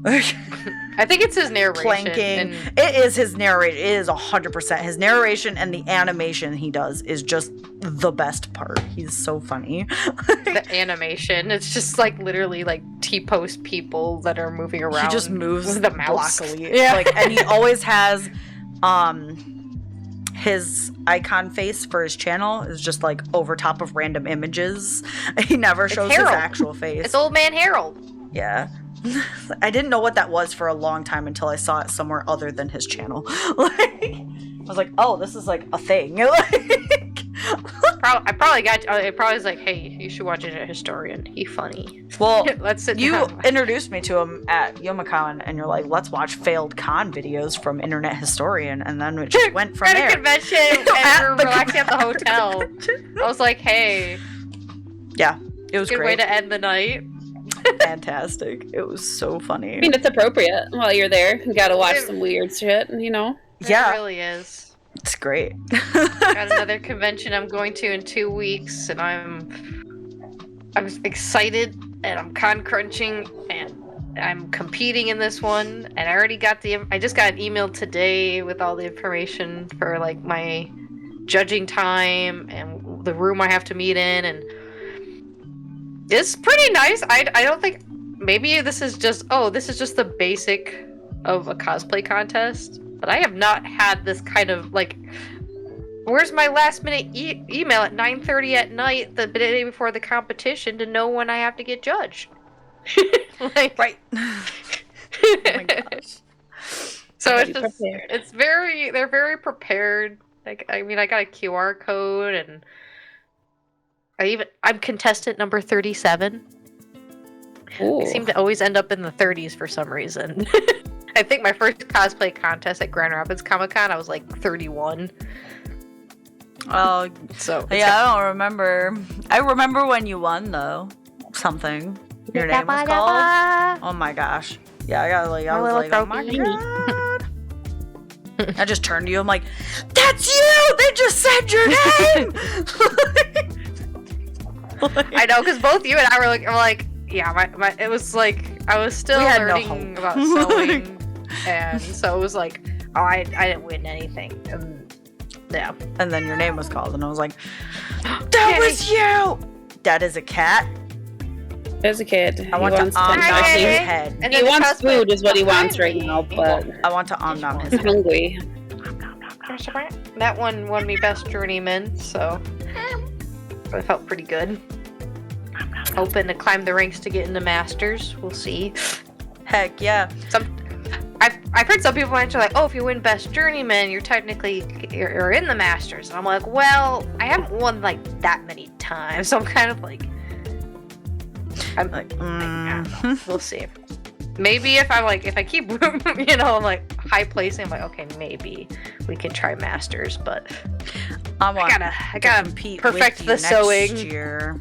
I think it's his narration. Planking. It is his narration. It is 100%. His narration and the animation he does is just the best part. He's so funny. The animation. It's just like literally like T-post people that are moving around. He just moves with the mouse. Blockily. Yeah. Like, and he always has his icon face for his channel is just like over top of random images. He never shows his actual face. It's Old Man Harold. Yeah. I didn't know what that was for a long time until I saw it somewhere other than his channel. Like, I was like, oh, this is like a thing. I probably was like, hey, you should watch Internet Historian. He funny. Well, let's sit you down. introduced me to him at YomaCon, and you're like, let's watch failed con videos from Internet Historian, and then it just went from there. At a convention, and we were relaxing at the hotel. I was like, hey. Yeah, it was good great. Way to end the night. Fantastic. It was so funny. I mean, it's appropriate while you're there. You gotta watch some weird shit, you know? Yeah. It really is. It's great. Got another convention I'm going to in 2 weeks, and I'm excited, and I'm con crunching, and I'm competing in this one, and I just got an email today with all the information for like my judging time and the room I have to meet in, and it's pretty nice. I don't think, maybe this is just the basic of a cosplay contest, but I have not had this kind of like, where's my last minute email at 9:30 at night the day before the competition to know when I have to get judged. Like, right. Oh my gosh. So they're very prepared. Like, I mean, I got a QR code, and I'm contestant number 37. Ooh. I seem to always end up in the 30s for some reason. I think my first cosplay contest at Grand Rapids Comic-Con, I was like 31. Oh, So yeah, I don't remember. I remember when you won, though. Something. Your name was called? Oh my gosh. Yeah, I was like, oh my god. I just turned to you, I'm like, that's you! They just said your name! I know, because both you and I were like, yeah, it was like, I was still learning about sewing, and so it was like, oh, I didn't win anything. Yeah. And then your name was called, and I was like, that was you! That is a cat. As a kid, I want to om nom his head. And he wants food is what he wants right now, but I want to om nom his I'm head. hungry. That one won me Best Journeyman, so I felt pretty good. Hoping to climb the ranks to get into Masters. We'll see. Heck yeah. I've heard some people mention like, oh, if you win Best Journeyman, you're in the Masters. And I'm like, well, I haven't won like that many times, so I'm kind of like, I'm like, I don't know. We'll see. Maybe if I keep, like high placing, I'm like, okay, maybe we can try Masters, but I gotta compete perfect with the you sewing. next year.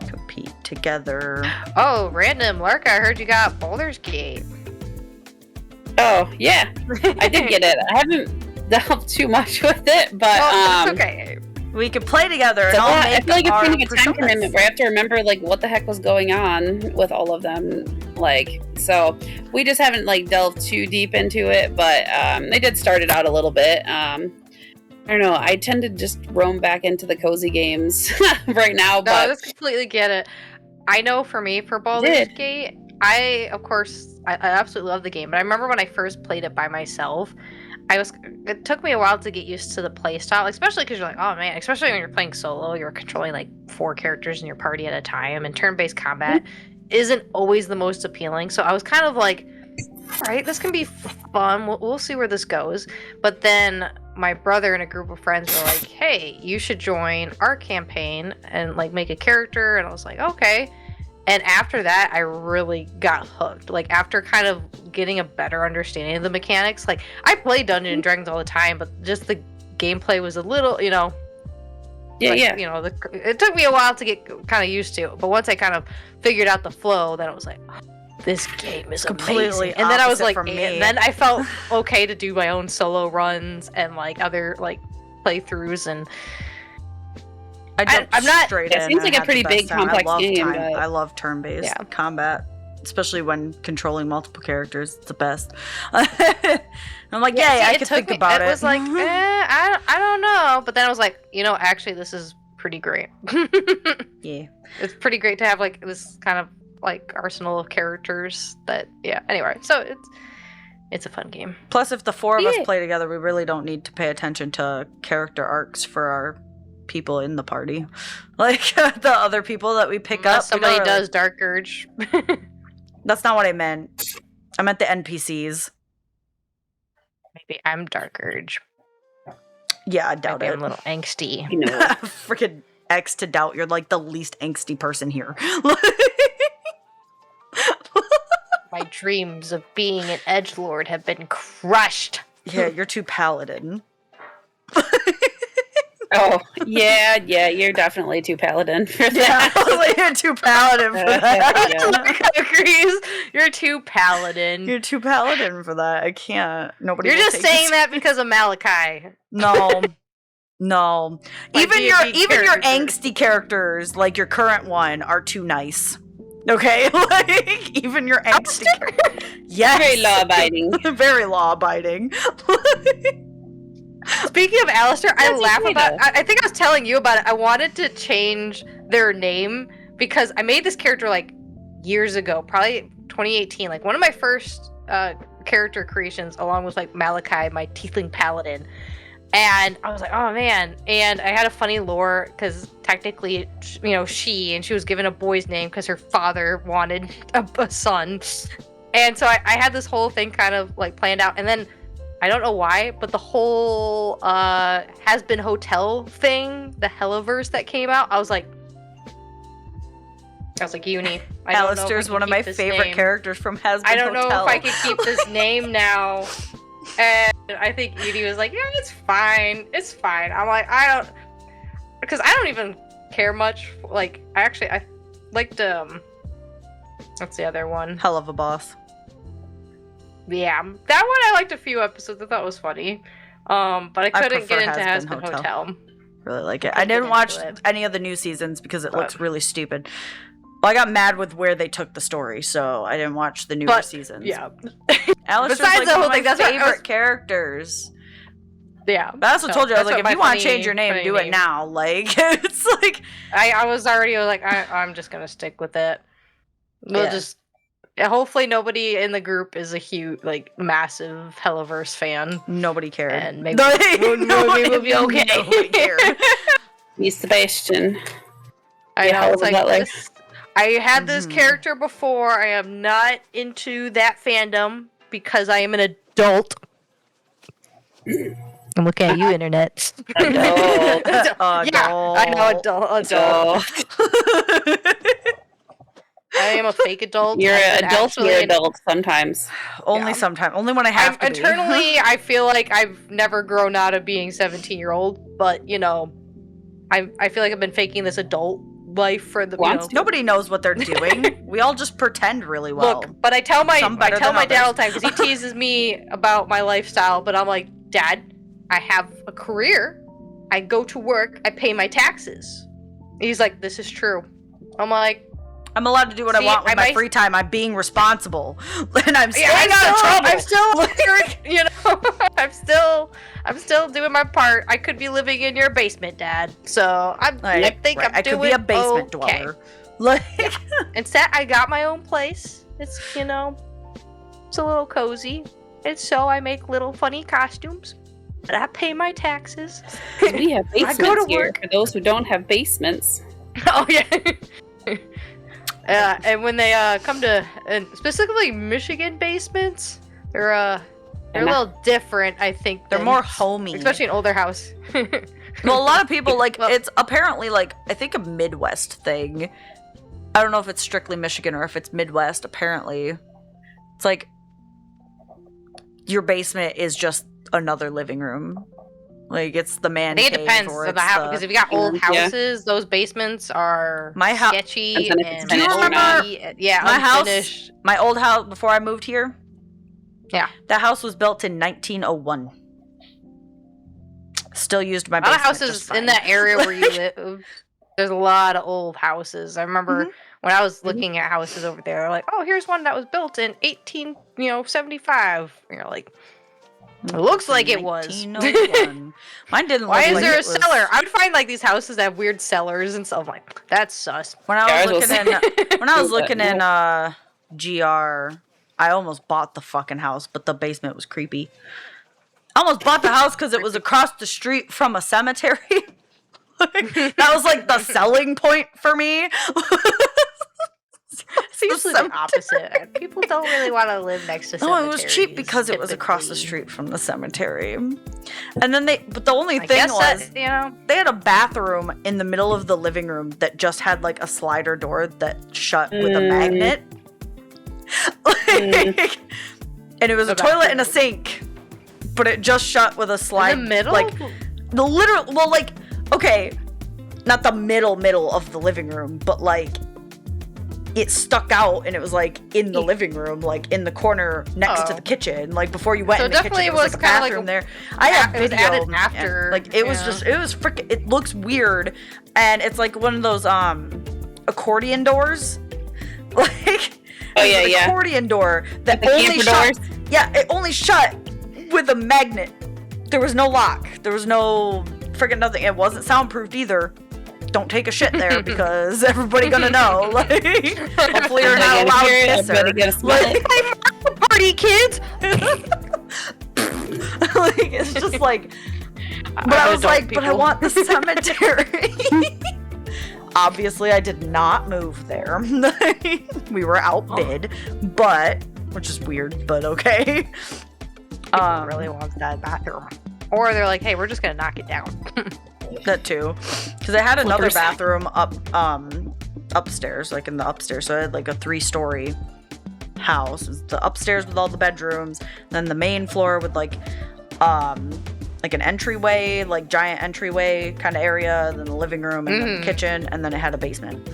Compete together. Oh, random Lark, I heard you got Baldur's Gate. Oh yeah, I did get it. I haven't delved too much with it, but it's okay. We could play together and I make feel like it's our going to be a time personas. commitment where I have to remember like what the heck was going on with all of them. Like, so we just haven't like delved too deep into it, but they did start it out a little bit. I don't know. I tend to just roam back into the cozy games right now, No, but I just completely get it. I know for me, for Baldur's Gate, I absolutely love the game, but I remember when I first played it by myself, it took me a while to get used to the playstyle, especially because you're like, oh man, especially when you're playing solo, you're controlling like 4 characters in your party at a time, and turn-based combat isn't always the most appealing. So I was kind of like, all right, this can be fun. We'll see where this goes. But then my brother and a group of friends were like, hey, you should join our campaign and like make a character. And I was like, okay. And after that, I really got hooked. Like, after kind of getting a better understanding of the mechanics, like, I play Dungeons and Dragons all the time, but just the gameplay was a little, it took me a while to get kind of used to it. But once I kind of figured out the flow, then I was like, oh, this game is completely amazing. And then I was opposite like, from me. and then I felt okay to do my own solo runs and like other like playthroughs, and I'm not straight in. It seems like a pretty big, complex game. But I love turn-based combat, especially when controlling multiple characters. It's the best. I'm like, I could think about it. It was like, I don't know. But then I was like, actually, this is pretty great. Yeah. It's pretty great to have like this kind of like arsenal of characters that, anyway. So it's a fun game. Plus, if the 4 of us play together, we really don't need to pay attention to character arcs for our people in the party. Like, the other people that we pick up. Somebody does Dark Urge. That's not what I meant. I meant the NPCs. Maybe I'm Dark Urge. Yeah, I doubt Maybe it. I'm a little angsty. Freaking X to doubt. You're like the least angsty person here. My dreams of being an edgelord have been crushed. Yeah, you're too paladin. Oh, yeah, you're definitely too paladin for that. Yeah, you're too paladin for that. Agrees. You're too paladin. You're too paladin for that. I can't. Nobody. You're just saying that because of Malachi. No. Like Even your characters. angsty characters, like your current one, are too nice. Okay, like even your angsty. Yes. Very law-abiding. Very law-abiding. Speaking of Alistair, I That's laugh okay, about. though. I think I was telling you about it. I wanted to change their name because I made this character like years ago, probably 2018. Like one of my first character creations, along with like Malachi, my tiefling paladin. And I was like, oh man. And I had a funny lore because technically, she was given a boy's name because her father wanted a son. And so I had this whole thing kind of like planned out. And then I don't know why, but the whole Has Been Hotel thing, the Helliverse that came out, I was like, I was like, Uni. I don't know if I Alistair's can one of keep my this favorite name. characters from Has Been I don't know Hotel. if I can keep this name now. And I think Edie was like, yeah, it's fine. It's fine. I'm like, because I don't even care much. Like, I liked, what's the other one? Hell of a Boss. Yeah, that one I liked a few episodes. I thought it was funny. But I couldn't prefer get into Has Has Been Been Hotel. Really like it. I I didn't couldn't watch get into it. any of the new seasons because it But- looks really stupid. Well, I got mad with where they took the story, so I didn't watch the newer But, seasons. Yeah. Alistair's Besides like the one whole of my thing, that's what I favorite was- characters. Yeah. But I also So, told you, I was that's like, what if you my want to change your name, funny do it name. now. Like, it's like... I was already like, I'm just gonna stick with it. We'll Yeah. just. Hopefully, nobody in the group is a huge, like, massive Helloverse fan, Nobody cared. and maybe Nobody we'll be okay. Nobody cared. He's Sebastian. I Yeah, know Howard it's like Butler. this, I had this Mhm. character before. I am not into that fandom because I am an adult. I'm looking at you, internet. Adult. Yeah, I know, adult. I am a fake adult. You're I'm an adult. actually You're an- adult sometimes. Only Yeah. sometimes. Only when I have to be. Internally, I feel like I've never grown out of being 17-year-old, but you know, I feel like I've been faking this adult life for the. Wants to. Nobody knows what they're doing. We all just pretend really well. Look, but I tell my Some better than dad all the time others. because he teases me about my lifestyle, but I'm like, Dad, I have a career. I go to work. I pay my taxes. He's like, this is true. I'm like, I'm allowed to do what I See, want with I my might- free time. I'm being responsible, and I'm staying yeah, out of trouble. I'm still, you know, I'm still doing my part. I could be living in your basement, Dad. So I think I'm I doing could be a basement okay. dweller. Like, Instead, I got my own place. It's, you know, it's a little cozy. And so I make little funny costumes. And I pay my taxes. We have I go basements to here. work. For those who don't have basements. Oh, yeah. And when they come to, and specifically Michigan basements, they're a little different, I think. they're than- more homey. Especially an older house. Well, a lot of people like Well- it's apparently like I think a Midwest thing. I don't know if it's strictly Michigan or if it's Midwest. Apparently, it's like your basement is just another living room. Like it's the man I think it cave depends or on it's the house the- because if you got old Yeah. houses, those basements are My house- sketchy Depends on if it's and Do you finished or not. remember yeah, my house? unfinished. My old house before I moved here. Yeah. That house was built in 1901. Still used my A lot of basement. houses just fine. in that area where you live, there's a lot of old houses. I remember when I was looking at houses over there, like, oh, here's one that was built in 1875. And you're like, it looks like it was. 1901. Mine didn't. Why look is like there a it was- cellar? I would find like these houses that have weird cellars and stuff. I'm like, that's sus. When I Yeah, was ours looking in, when I was But looking in GR, I almost bought the fucking house, but the basement was creepy. I almost bought the house because it was across the street from a cemetery. That was like the selling point for me. It's usually the opposite. People don't really want to live next to No, cemeteries. it was cheap because it was across the typically. street from the cemetery. And then but the only I thing guess was, that, you know, they had a bathroom in the middle of the living room that just had like a slider door that shut with a magnet. Like, and it was a The toilet and a bathroom. sink, but it just shut with a slide. in the middle. Like the literal, well, like, okay, not the middle of the living room, but like it stuck out and it was like in the living room, like in the corner next to Oh. the kitchen. Like before you went So in the kitchen, definitely there was was like a kinda like bathroom a- there. I have it was video. added Yeah. after, Like it was yeah. just, it was freaking. It looks weird, and it's like one of those accordion doors. Like Oh, it's yeah, an yeah. accordion door that The only camper shut. doors. Yeah, it only shut with a magnet. There was no lock. There was no freaking nothing. It wasn't soundproofed either. Don't take a shit there because everybody gonna know. Like, hopefully you're not a loud Everybody get a pisser. smell. Like, party kids. like, it's just like. But I was like, but I want the cemetery. Obviously, I did not move there. We were outbid, but which is weird, but okay. Really wants that bathroom. Or they're like, hey, we're just gonna knock it down. That too, because I had another Flippers. bathroom up upstairs, like in the upstairs. So I had like a 3-story house. It was the upstairs with all the bedrooms, then the main floor with like an entryway, like giant entryway kind of area, then the living room and then the kitchen, and then it had a basement,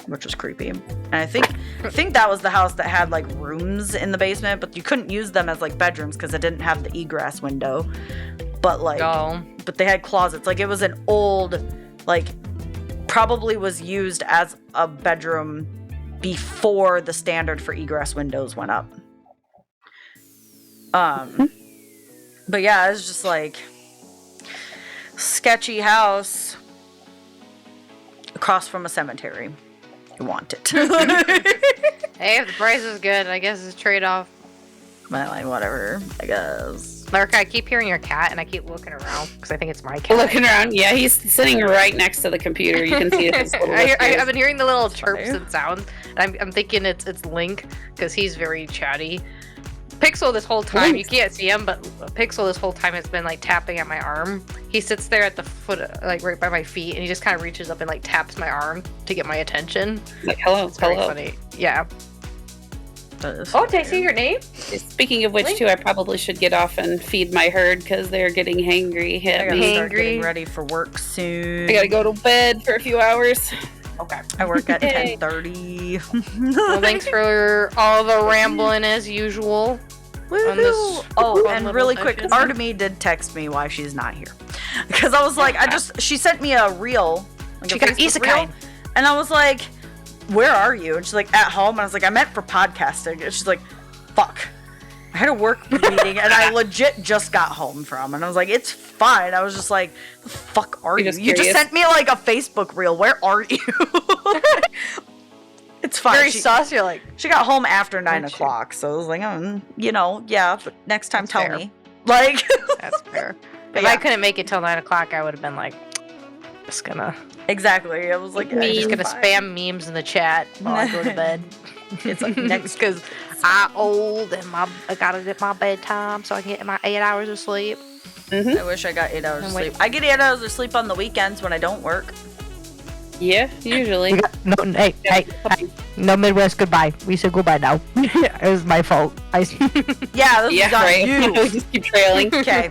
which was creepy. And I think that was the house that had like rooms in the basement, but you couldn't use them as like bedrooms because it didn't have the egress window. But like, but they had closets. Like it was an old, like probably was used as a bedroom before the standard for egress windows went up. But yeah, it was just like sketchy house across from a cemetery. You want it. Hey, if the price is good, I guess it's trade-off. But like, whatever, I guess. Lurk, I keep hearing your cat, and I keep looking around because I think it's my cat. Looking around, yeah, he's sitting right next to the computer. You can see his little I've been hearing the little chirps and sounds, and I'm thinking it's Link because he's very chatty. Pixel this whole time, you can't see him, but Pixel this whole time has been like tapping at my arm. He sits there at the foot, like right by my feet, and he just kind of reaches up and like taps my arm to get my attention. Like, hello, it's very funny. Yeah. Oh, did I say your name? Speaking of which, Link? Too, I probably should get off and feed my herd because they're getting hangry. I gotta start getting ready for work soon. I gotta go to bed for a few hours. Okay. I work at 10:30. Well, thanks for all the rambling as usual. Oh, and really quick, Artemy did text me why she's not here. Because I was like, she sent me a reel. Like she got isekai. And I was like, where are you? And she's like, at home. And I was like, I meant for podcasting. And she's like, fuck. I had a work meeting and I legit just got home from. And I was like, it's fine. I was just like, the fuck are you? You just sent me like a Facebook reel. Where are you? It's fine. Very saucy, like. She got home after 9 o'clock, so I was like, yeah, but next time tell me. Like. That's fair. If I couldn't make it till 9 o'clock, I would have been like, just gonna. Exactly. I was like, I'm just gonna spam memes in the chat while I go to bed. It's like next, because I'm old and I gotta get my bedtime so I can get my 8 hours of sleep. I wish I got 8 hours of sleep. I get 8 hours of sleep on the weekends when I don't work. Yeah, usually. Hey, no Midwest goodbye. We said goodbye now. It was my fault. This is on you. Just keep trailing. Okay.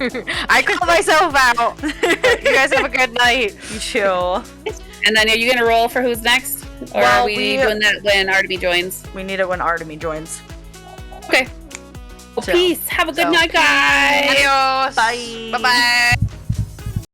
I call myself out. You guys have a good night. You too. And then are you going to roll for who's next? Or are we doing that when Artemy joins? We need it when Artemy joins. Okay. Well, peace. Have a good night, guys. Adios. Bye. Bye-bye.